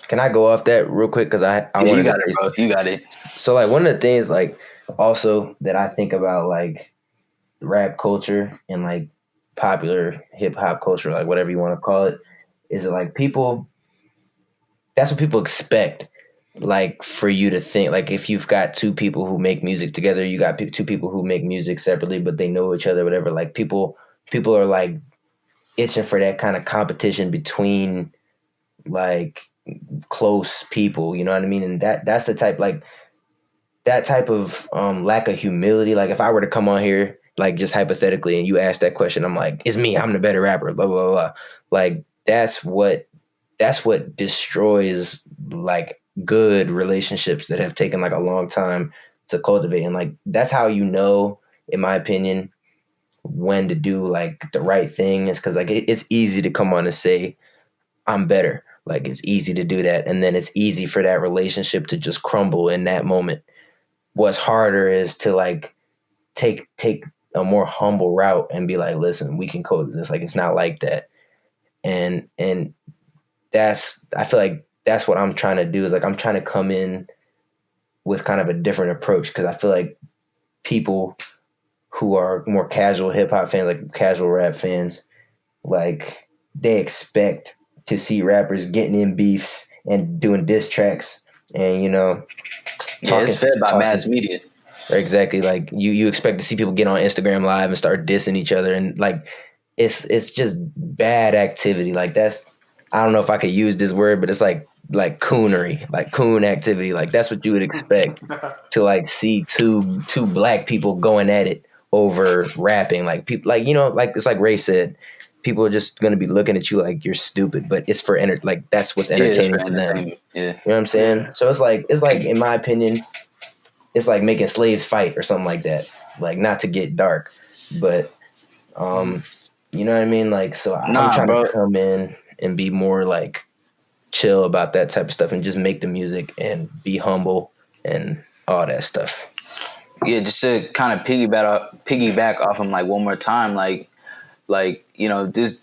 Can I go off that real quick? Because I Yeah, want you got it, bro. You got it. So like one of the things like also that I think about like rap culture and like popular hip hop culture, like whatever you want to call it, is like people. That's what people expect. Like for you to think, like if you've got two people who make music together, you got two people who make music separately, but they know each other, whatever. Like people are like itching for that kind of competition between like close people. You know what I mean? And that's the type like that type of lack of humility. Like if I were to come on here, like just hypothetically, and you ask that question, I'm like, it's me. I'm the better rapper. Blah blah blah. Like that's what destroys like good relationships that have taken like a long time to cultivate. And like that's how you know, in my opinion, when to do like the right thing is because like it's easy to come on and say I'm better. Like it's easy to do that, and then it's easy for that relationship to just crumble in that moment. What's harder is to like take a more humble route and be like, listen, we can coexist. Like it's not like that. And that's I feel like that's what I'm trying to do is like I'm trying to come in with kind of a different approach because I feel like people who are more casual hip hop fans, like casual rap fans, like they expect to see rappers getting in beefs and doing diss tracks and It's fed by mass media. Exactly. Like you expect to see people get on Instagram Live and start dissing each other, and like it's just bad activity. Like that's I don't know if I could use this word, but it's like coonery, like coon activity. Like that's what you would expect to like see two black people going at it over rapping. Like people like like it's like Ray said, people are just gonna be looking at you like you're stupid, but it's for like that's what's entertaining to them. Yeah. You know what I'm saying? Yeah. So it's like in my opinion, it's like making slaves fight or something like that. Like not to get dark, but you know what I mean? Like so I'm trying to come in and be more like chill about that type of stuff and just make the music and be humble and all that stuff. Yeah, just to kind of piggyback off him like one more time, like the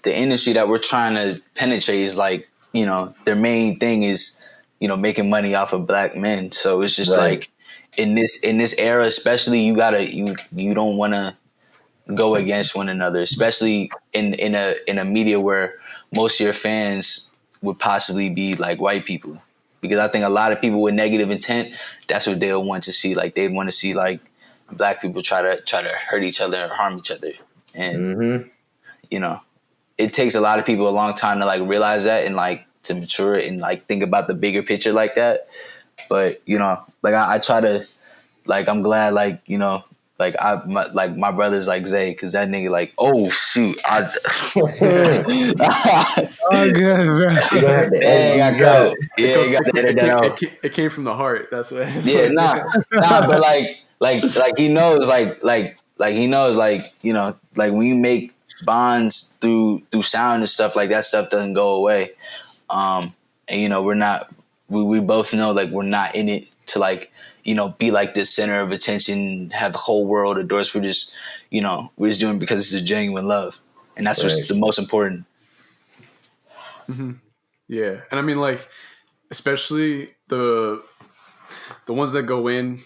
industry that we're trying to penetrate is like their main thing is making money off of black men. So it's just like in this era, especially you don't want to go against one another, especially in a media where most of your fans would possibly be like white people, because I think a lot of people with negative intent, that's what they'll want to see. Like they'd want to see like black people try to hurt each other or harm each other, and it takes a lot of people a long time to like realize that and like to mature and like think about the bigger picture like that. But like I try to, like I'm glad like like my brother's like Zay, because that nigga like, oh shoot, oh good, bro. Dang, I got it. Yeah, you got to edit that out. It came from the heart. That's what. Yeah, nah, but like he knows, like he knows, like like when you make bonds through sound and stuff, like that stuff doesn't go away. And we're not. We both know like we're not in it to like be like this center of attention, have the whole world adore us. We're just doing it because it's a genuine love, and that's what's the most important. Mm-hmm. Yeah, and I mean like especially the ones that go in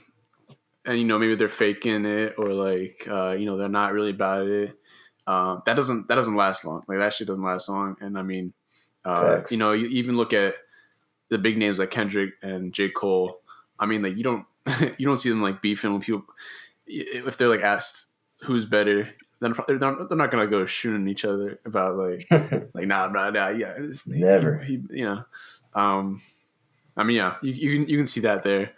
and maybe they're faking it or like they're not really about it. That doesn't last long. Like that shit doesn't last long. And I mean, you even look at the big names like Kendrick and J. Cole. I mean, like you don't see them like beefing when people, if they're like asked who's better, then they're not gonna go shooting each other about like nah, yeah, never. I mean, yeah, you can see that there.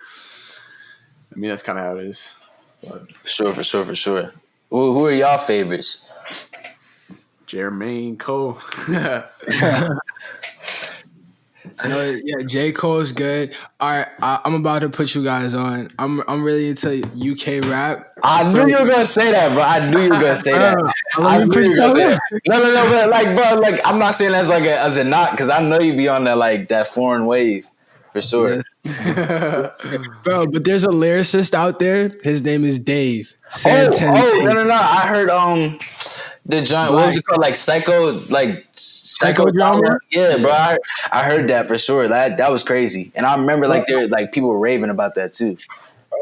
I mean, that's kind of how it is. But. For sure. Who are y'all favorites? Jermaine Cole. No, yeah, J. Cole's good. All right, I'm about to put you guys on. I'm really into UK rap. I knew you were gonna say that, bro. I knew you were gonna say that. Let I me knew put you you were gonna say on. that. No, but like, bro, like, I'm not saying that's like as a knock, because I know you be on that like that foreign wave, for sure. Yes. Bro, but there's a lyricist out there. His name is Dave. No. I heard the giant. What was Black it called? Like psycho psychodrama. drama. Yeah, bro. I heard that for sure. That was crazy, and I remember Bro, like there like people were raving about that too.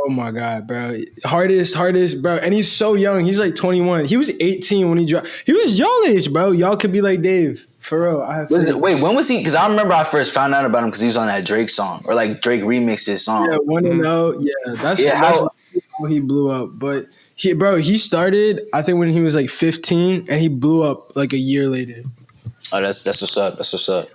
oh my god, bro. Hardest, bro. And he's so young. He's like 21. He was 18 when he dropped. He was y'all age, bro. Y'all could be like Dave. For real. I have faith. Wait, when was he? Because I remember I first found out about him because he was on that Drake song, or like Drake remixed his song. Yeah, 1-0. Yeah, that's Yeah, how he blew up. But he started, I think, when he was like 15, and he blew up like a year later. Oh, that's what's up. That's what's up.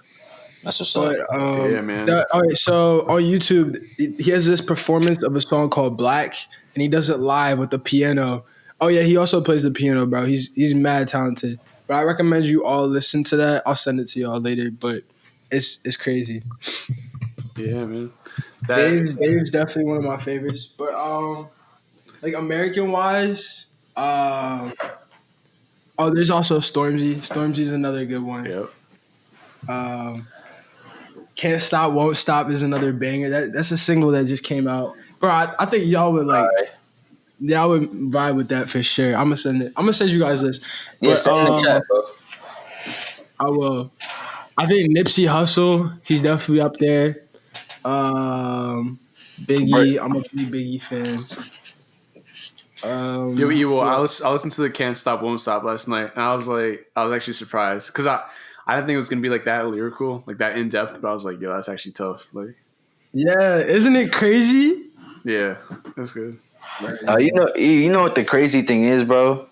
That's what's up. But Yeah, man. all right, so on YouTube, he has this performance of a song called Black, and he does it live with the piano. Oh yeah, he also plays the piano, bro. He's mad talented. But I recommend you all listen to that. I'll send it to y'all later. But it's crazy. Yeah, man. Dave's definitely one of my favorites. But like American wise, oh, there's also Stormzy. Stormzy's another good one. Yep. Can't Stop, Won't Stop is another banger. That's a single that just came out. Bro, I think y'all would like y'all would vibe with that for sure. I'm gonna send you guys this. Yeah, But, send in the chat, bro. I will. I think Nipsey Hussle, he's definitely up there. Biggie, I'm a big Biggie fan. I listened to the Can't Stop Won't Stop last night, and I was actually surprised because I didn't think it was gonna be like that lyrical, like that in depth, but I was like, yo, that's actually tough. Like, yeah, isn't it crazy? yeah, that's good. You know what the crazy thing is, bro?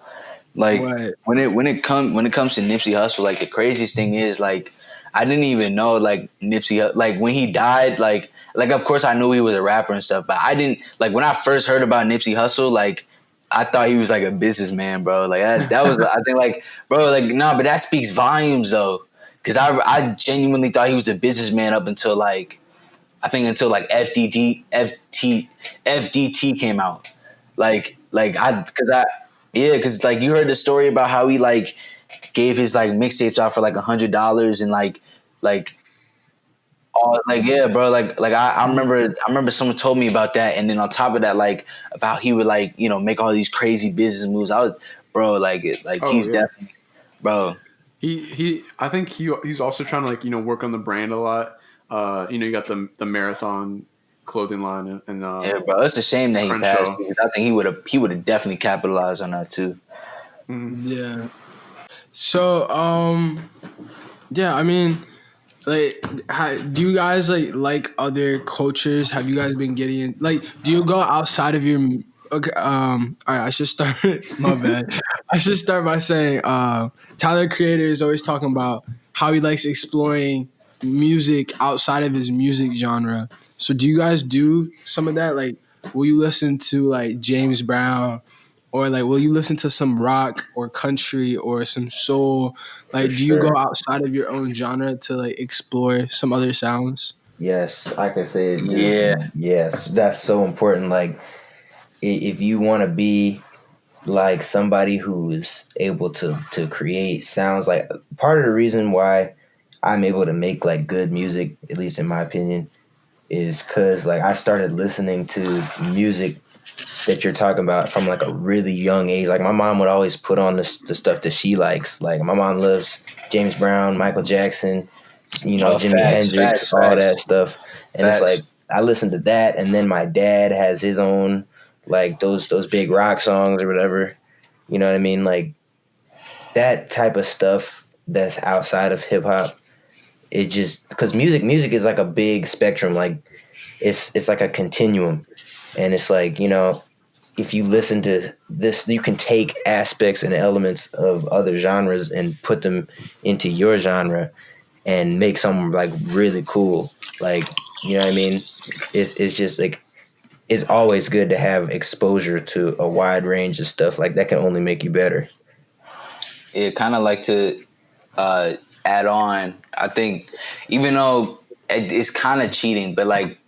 Like What? when it comes to Nipsey Hussle, like the craziest thing is like I didn't even know like Nipsey, like when he died, like of course I knew he was a rapper and stuff, but I didn't like when I first heard about Nipsey Hussle, like I thought he was like a businessman, bro. Like that was I think like bro, like nah, but that speaks volumes though, because I genuinely thought he was a businessman up until like I think until like FDT came out, because like you heard the story about how he like gave his like mixtapes out for like $100 and like all like yeah, bro. Like I remember someone told me about that, and then on top of that, like about he would like make all these crazy business moves. I was bro, he's definitely bro. I think he's also trying to like work on the brand a lot. You got the marathon clothing line and yeah, bro. It's a shame that he passed because I think he would have definitely capitalized on that too. Mm-hmm. Yeah. So, yeah, I mean, like, do you guys like other cultures? Have you guys been getting like? Do you go outside of your? Okay, all right. I should start. My bad. I should start by saying, Tyler Creator is always talking about how he likes exploring music outside of his music genre. So, do you guys do some of that? Like, will you listen to like James Brown? Or like, will you listen to some rock or country or some soul? Like, do you go outside of your own genre to like explore some other sounds? Yes, I can say it. Yeah. Yes, that's so important. Like, if you want to be like somebody who is able to create sounds, like part of the reason why I'm able to make like good music, at least in my opinion, is because like I started listening to music that you're talking about from like a really young age. Like my mom would always put on the stuff that she likes. Like my mom loves James Brown, Michael Jackson, Jimi Hendrix, all that stuff. And it's like I listened to that, and then my dad has his own like those big rock songs or whatever. You know what I mean? Like that type of stuff that's outside of hip hop. It just because music is like a big spectrum. Like it's like a continuum, and it's like if you listen to this, you can take aspects and elements of other genres and put them into your genre and make something like really cool. Like, you know what I mean? It's just like, it's always good to have exposure to a wide range of stuff. Like that can only make you better. It kind of like to add on. I think even though it's kind of cheating, but like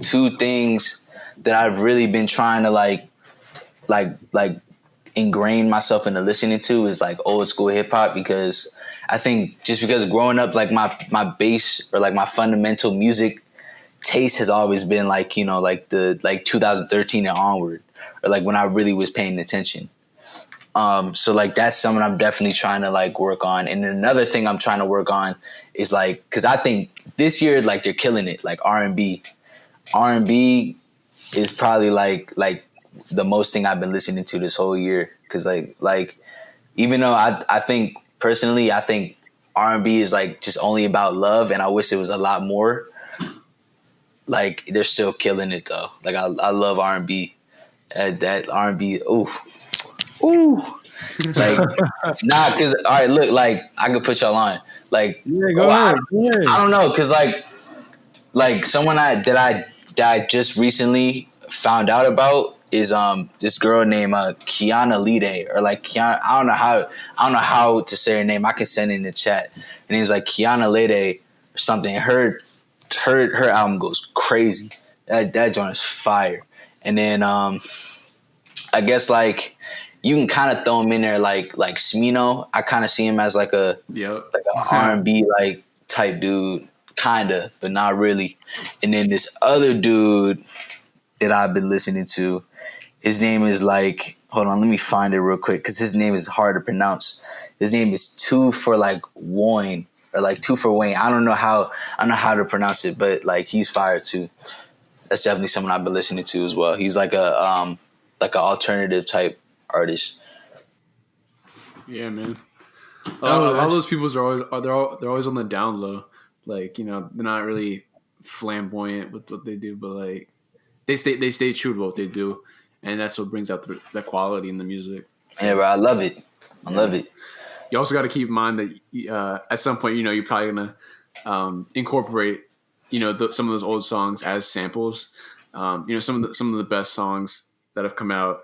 two things that I've really been trying to like ingrain myself into listening to is like old school hip hop, because I think just because growing up, like my base or like my fundamental music taste has always been like, you know, like the like 2013 and onward, or like when I really was paying attention. So like that's something I'm definitely trying to like work on. And another thing I'm trying to work on is like, because I think this year like they're killing it, like R&B is probably like the most thing I've been listening to this whole year. Because like even though I think personally I think R&B is like just only about love, and I wish it was a lot more. Like they're still killing it though. Like I love R&B. That R&B, ooh. Like nah, cause all right, look, like I could put y'all on. Like go ahead. I don't know, cause like someone that I just recently found out about is this girl named Kiana Lide, or like Kiana. I don't know how to say her name. I can send it in the chat. And it's like Kiana Lide or something. Her album goes crazy. That joint is fire. And then I guess like you can kind of throw him in there like Smino. I kind of see him as like a R&B like type dude, kinda, but not really. And then this other dude that I've been listening to, his name is like, hold on, let me find it real quick because his name is hard to pronounce. His name is Two for like Wayne, or like Two for Wayne. I don't know how to pronounce it, but like he's fire too. That's definitely someone I've been listening to as well. He's like an alternative type artist. Yeah, man. All those people they're always on the down low. Like, you know, they're not really flamboyant with what they do, but like they stay true to what they do, and that's what brings out the quality in the music. So, yeah, bro, I love it. I love it. You also got to keep in mind that at some point, you know, you're probably gonna incorporate, you know, some of those old songs as samples. You know, some of the best songs that have come out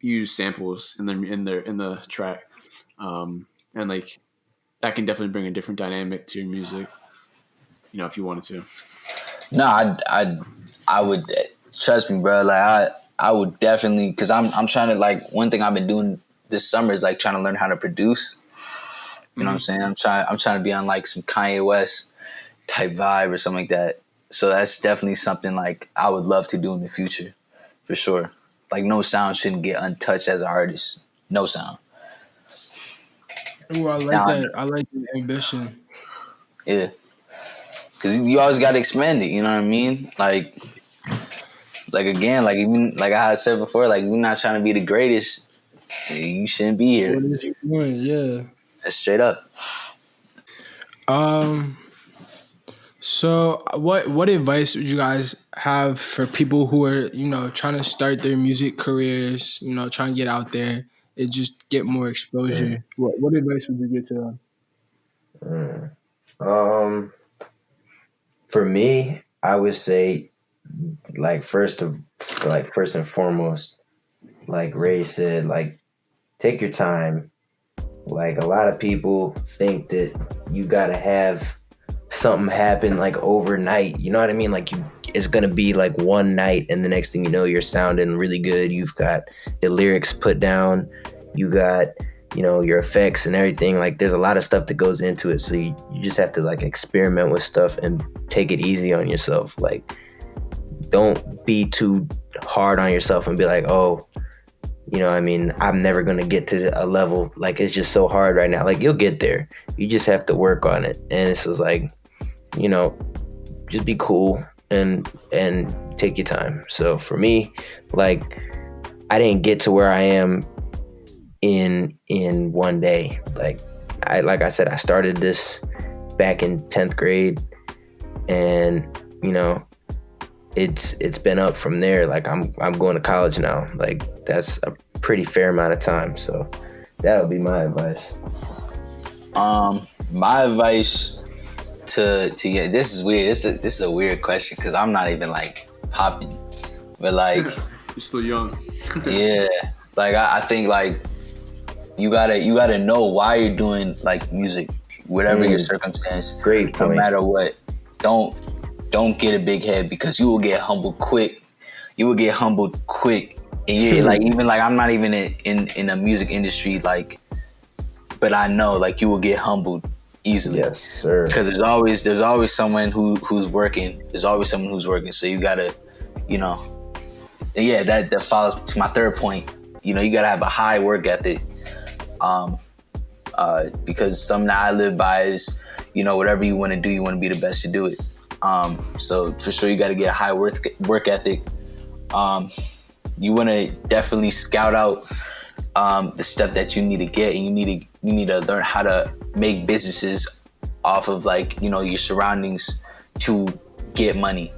use samples in the track, and like that can definitely bring a different dynamic to your music. You know, if you wanted to. No, I would, trust me, bro. Like I would definitely, because I'm trying to, like, one thing I've been doing this summer is like trying to learn how to produce. You know what I'm saying? I'm trying to be on like some Kanye West type vibe or something like that. So that's definitely something like I would love to do in the future, for sure. Like no sound shouldn't get untouched as an artist. No sound. Ooh, I like that. I like the ambition. Yeah. Because you always got to expand it, you know what I mean? Like again, like even like I had said before, like you're not trying to be the greatest, you shouldn't be here. What is you doing? Yeah. That's straight up. So what advice would you guys have for people who are, you know, trying to start their music careers, you know, trying to get out there and just get more exposure? What advice would you give to them? For me, I would say, like first and foremost, like Ray said, like take your time. Like a lot of people think that you gotta have something happen like overnight. You know what I mean? Like it's gonna be like one night, and the next thing you know, you're sounding really good. You've got the lyrics put down. You got, you know, your effects and everything. Like there's a lot of stuff that goes into it. So you just have to like experiment with stuff and take it easy on yourself. Like don't be too hard on yourself and be like, oh, you know, I mean, I'm never going to get to a level, like it's just so hard right now. Like you'll get there. You just have to work on it. And it's just like, you know, just be cool and take your time. So for me, like I didn't get to where I am in one day. Like I said, I started this back in 10th grade, and you know, it's been up from there. Like I'm going to college now. Like that's a pretty fair amount of time. So that would be my advice. My advice to get, this is weird. This is a weird question because I'm not even like popping, but like you're still young. Yeah, like I think like you gotta know why you're doing like music, whatever your circumstance. Great point. No matter what. don't get a big head, because you will get humbled quick. You will get humbled quick. And you like, even like, I'm not even in a music industry, like, but I know like you will get humbled easily. Yes, sir. Because there's always someone who's working. There's always someone who's working. So you gotta, you know, and yeah, that follows to my third point. You know, you gotta have a high work ethic. Because something that I live by is, you know, whatever you want to do, you want to be the best to do it. So for sure, you got to get a high work ethic. You want to definitely scout out the stuff that you need to get, and you need to learn how to make businesses off of, like, you know, your surroundings to get money.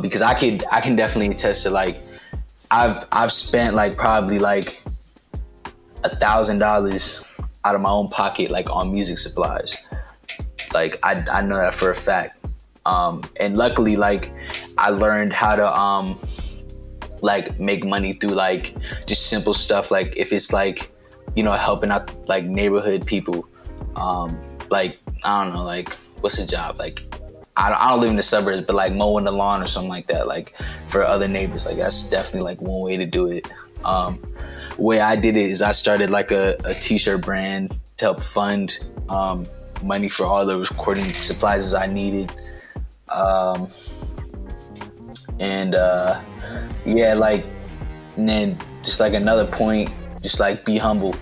Because I can definitely attest to, like, I've spent like probably like $1,000 out of my own pocket, like on music supplies. Like I know that for a fact. And luckily, like, I learned how to like make money through like just simple stuff. Like if it's like, you know, helping out like neighborhood people. Like, I don't know, like, what's the job? Like, I don't live in the suburbs, but like mowing the lawn or something like that, like for other neighbors. Like that's definitely like one way to do it. Way I did it is I started like a t-shirt brand to help fund money for all the recording supplies I needed. Yeah, like, and then just like another point, just like be humble.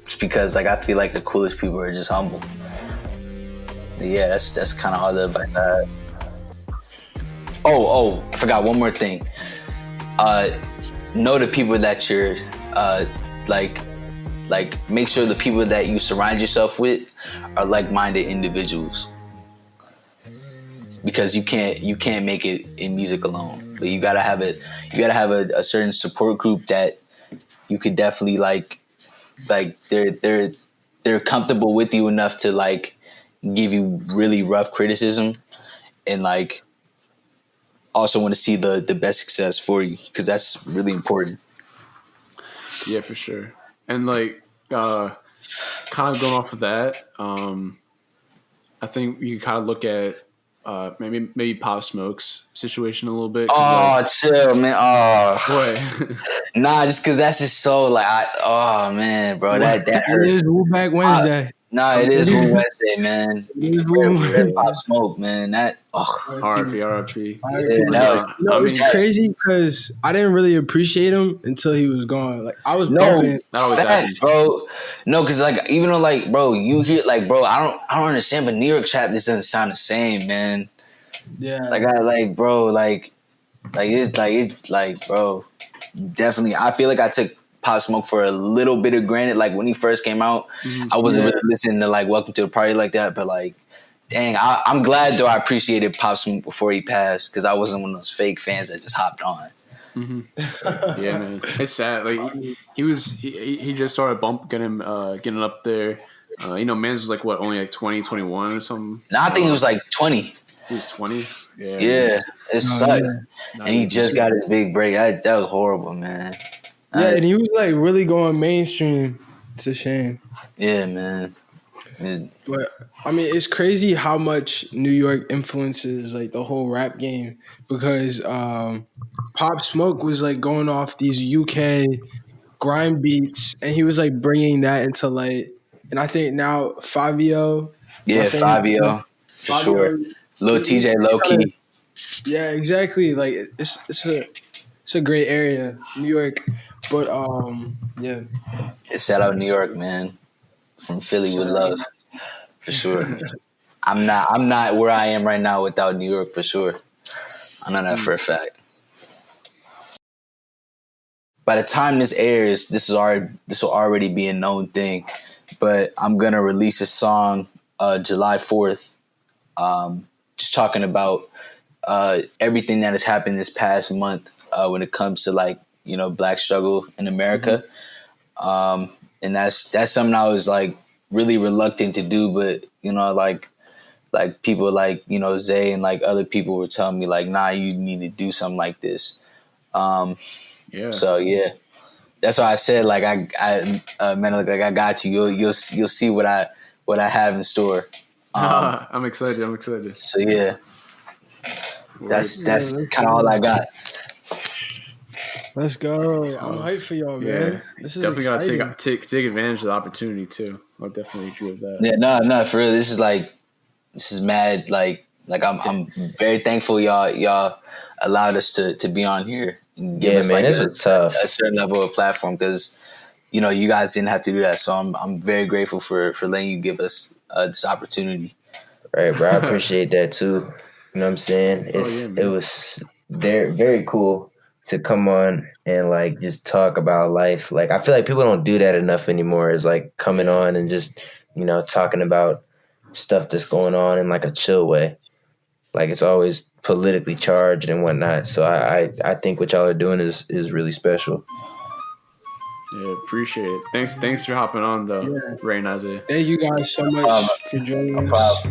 Just because like I feel like the coolest people are just humble. But yeah, that's kind of all the advice I had. Oh, I forgot one more thing. Know the people that you're like make sure the people that you surround yourself with are like-minded individuals, because you can't make it in music alone. But you gotta have a certain support group that you could definitely like they're comfortable with you enough to like give you really rough criticism, and like also want to see the best success for you, because that's really important. Yeah, for sure. And like kind of going off of that, I think you kind of look at maybe Pop Smoke's situation a little bit. Oh, like, chill, man. Oh, what? nah, just because that's just so like, oh man, bro, that hurt. It is Wu Back Wednesday. Nah, it is Wednesday, man. Rip Pop Smoke, man. That RP. It's crazy because I didn't really appreciate him until he was gone. Like I was bumping. Facts, bro. No, because like even though like, bro, you hear like, bro, I don't understand, but New York trap just doesn't sound the same, man. Yeah. Like I like, bro, like it's like, bro, definitely. I feel like I took Pop Smoke for a little bit of granted. Like when he first came out, I wasn't really listening to like Welcome to the Party like that. But like, dang, I'm glad though I appreciated Pop Smoke before he passed, because I wasn't one of those fake fans that just hopped on. Mm-hmm. Yeah, man, it's sad. Like he just started getting up there. You know, Mans was like what, only like 20, 21 or something. No, I think he was like 20. He was 20. Yeah, it sucked. And he just got his big break. That was horrible, man. Yeah, and he was like really going mainstream. It's a shame. Yeah, man. But I mean, it's crazy how much New York influences like the whole rap game, because Pop Smoke was like going off these UK grime beats, and he was like bringing that into like, and I think now Fabio. Yeah, Fabio, for sure. Lil TJ, low key. Yeah, exactly. Like it's a great area, New York. But yeah. Shout out New York, man. From Philly with love, for sure. I'm not where I am right now without New York, for sure. I know that for a fact. By the time this airs, this will already be a known thing. But I'm gonna release a song July 4th, just talking about everything that has happened this past month when it comes to like, you know, Black struggle in America. And that's something I was like really reluctant to do, but you know, like people like, you know, Zay and like other people were telling me like, nah, you need to do something like this. So yeah, that's why I said like man, like I got you. You'll see what I have in store. I'm excited. I'm excited. So yeah, that's let's kind of all I got. Let's go. I'm hyped for y'all, man. Yeah, This is definitely exciting. gotta take advantage of the opportunity too. I'll definitely agree with that. Yeah, no, for real. This is mad. Like I'm very thankful y'all allowed us to be on here and give us man, like it was tough. a certain level of platform because you guys didn't have to do that. So I'm very grateful for letting you give us this opportunity. Right, bro. I appreciate that too. You know what I'm saying? It was very, very cool to come on and like just talk about life. Like I feel like people don't do that enough anymore. Is like coming on and just talking about stuff that's going on in like a chill way. Like it's always politically charged and whatnot. So I think what y'all are doing is really special. Yeah, appreciate it. Thanks for hopping on though, Ray and Isiah. Thank you guys so much for joining us.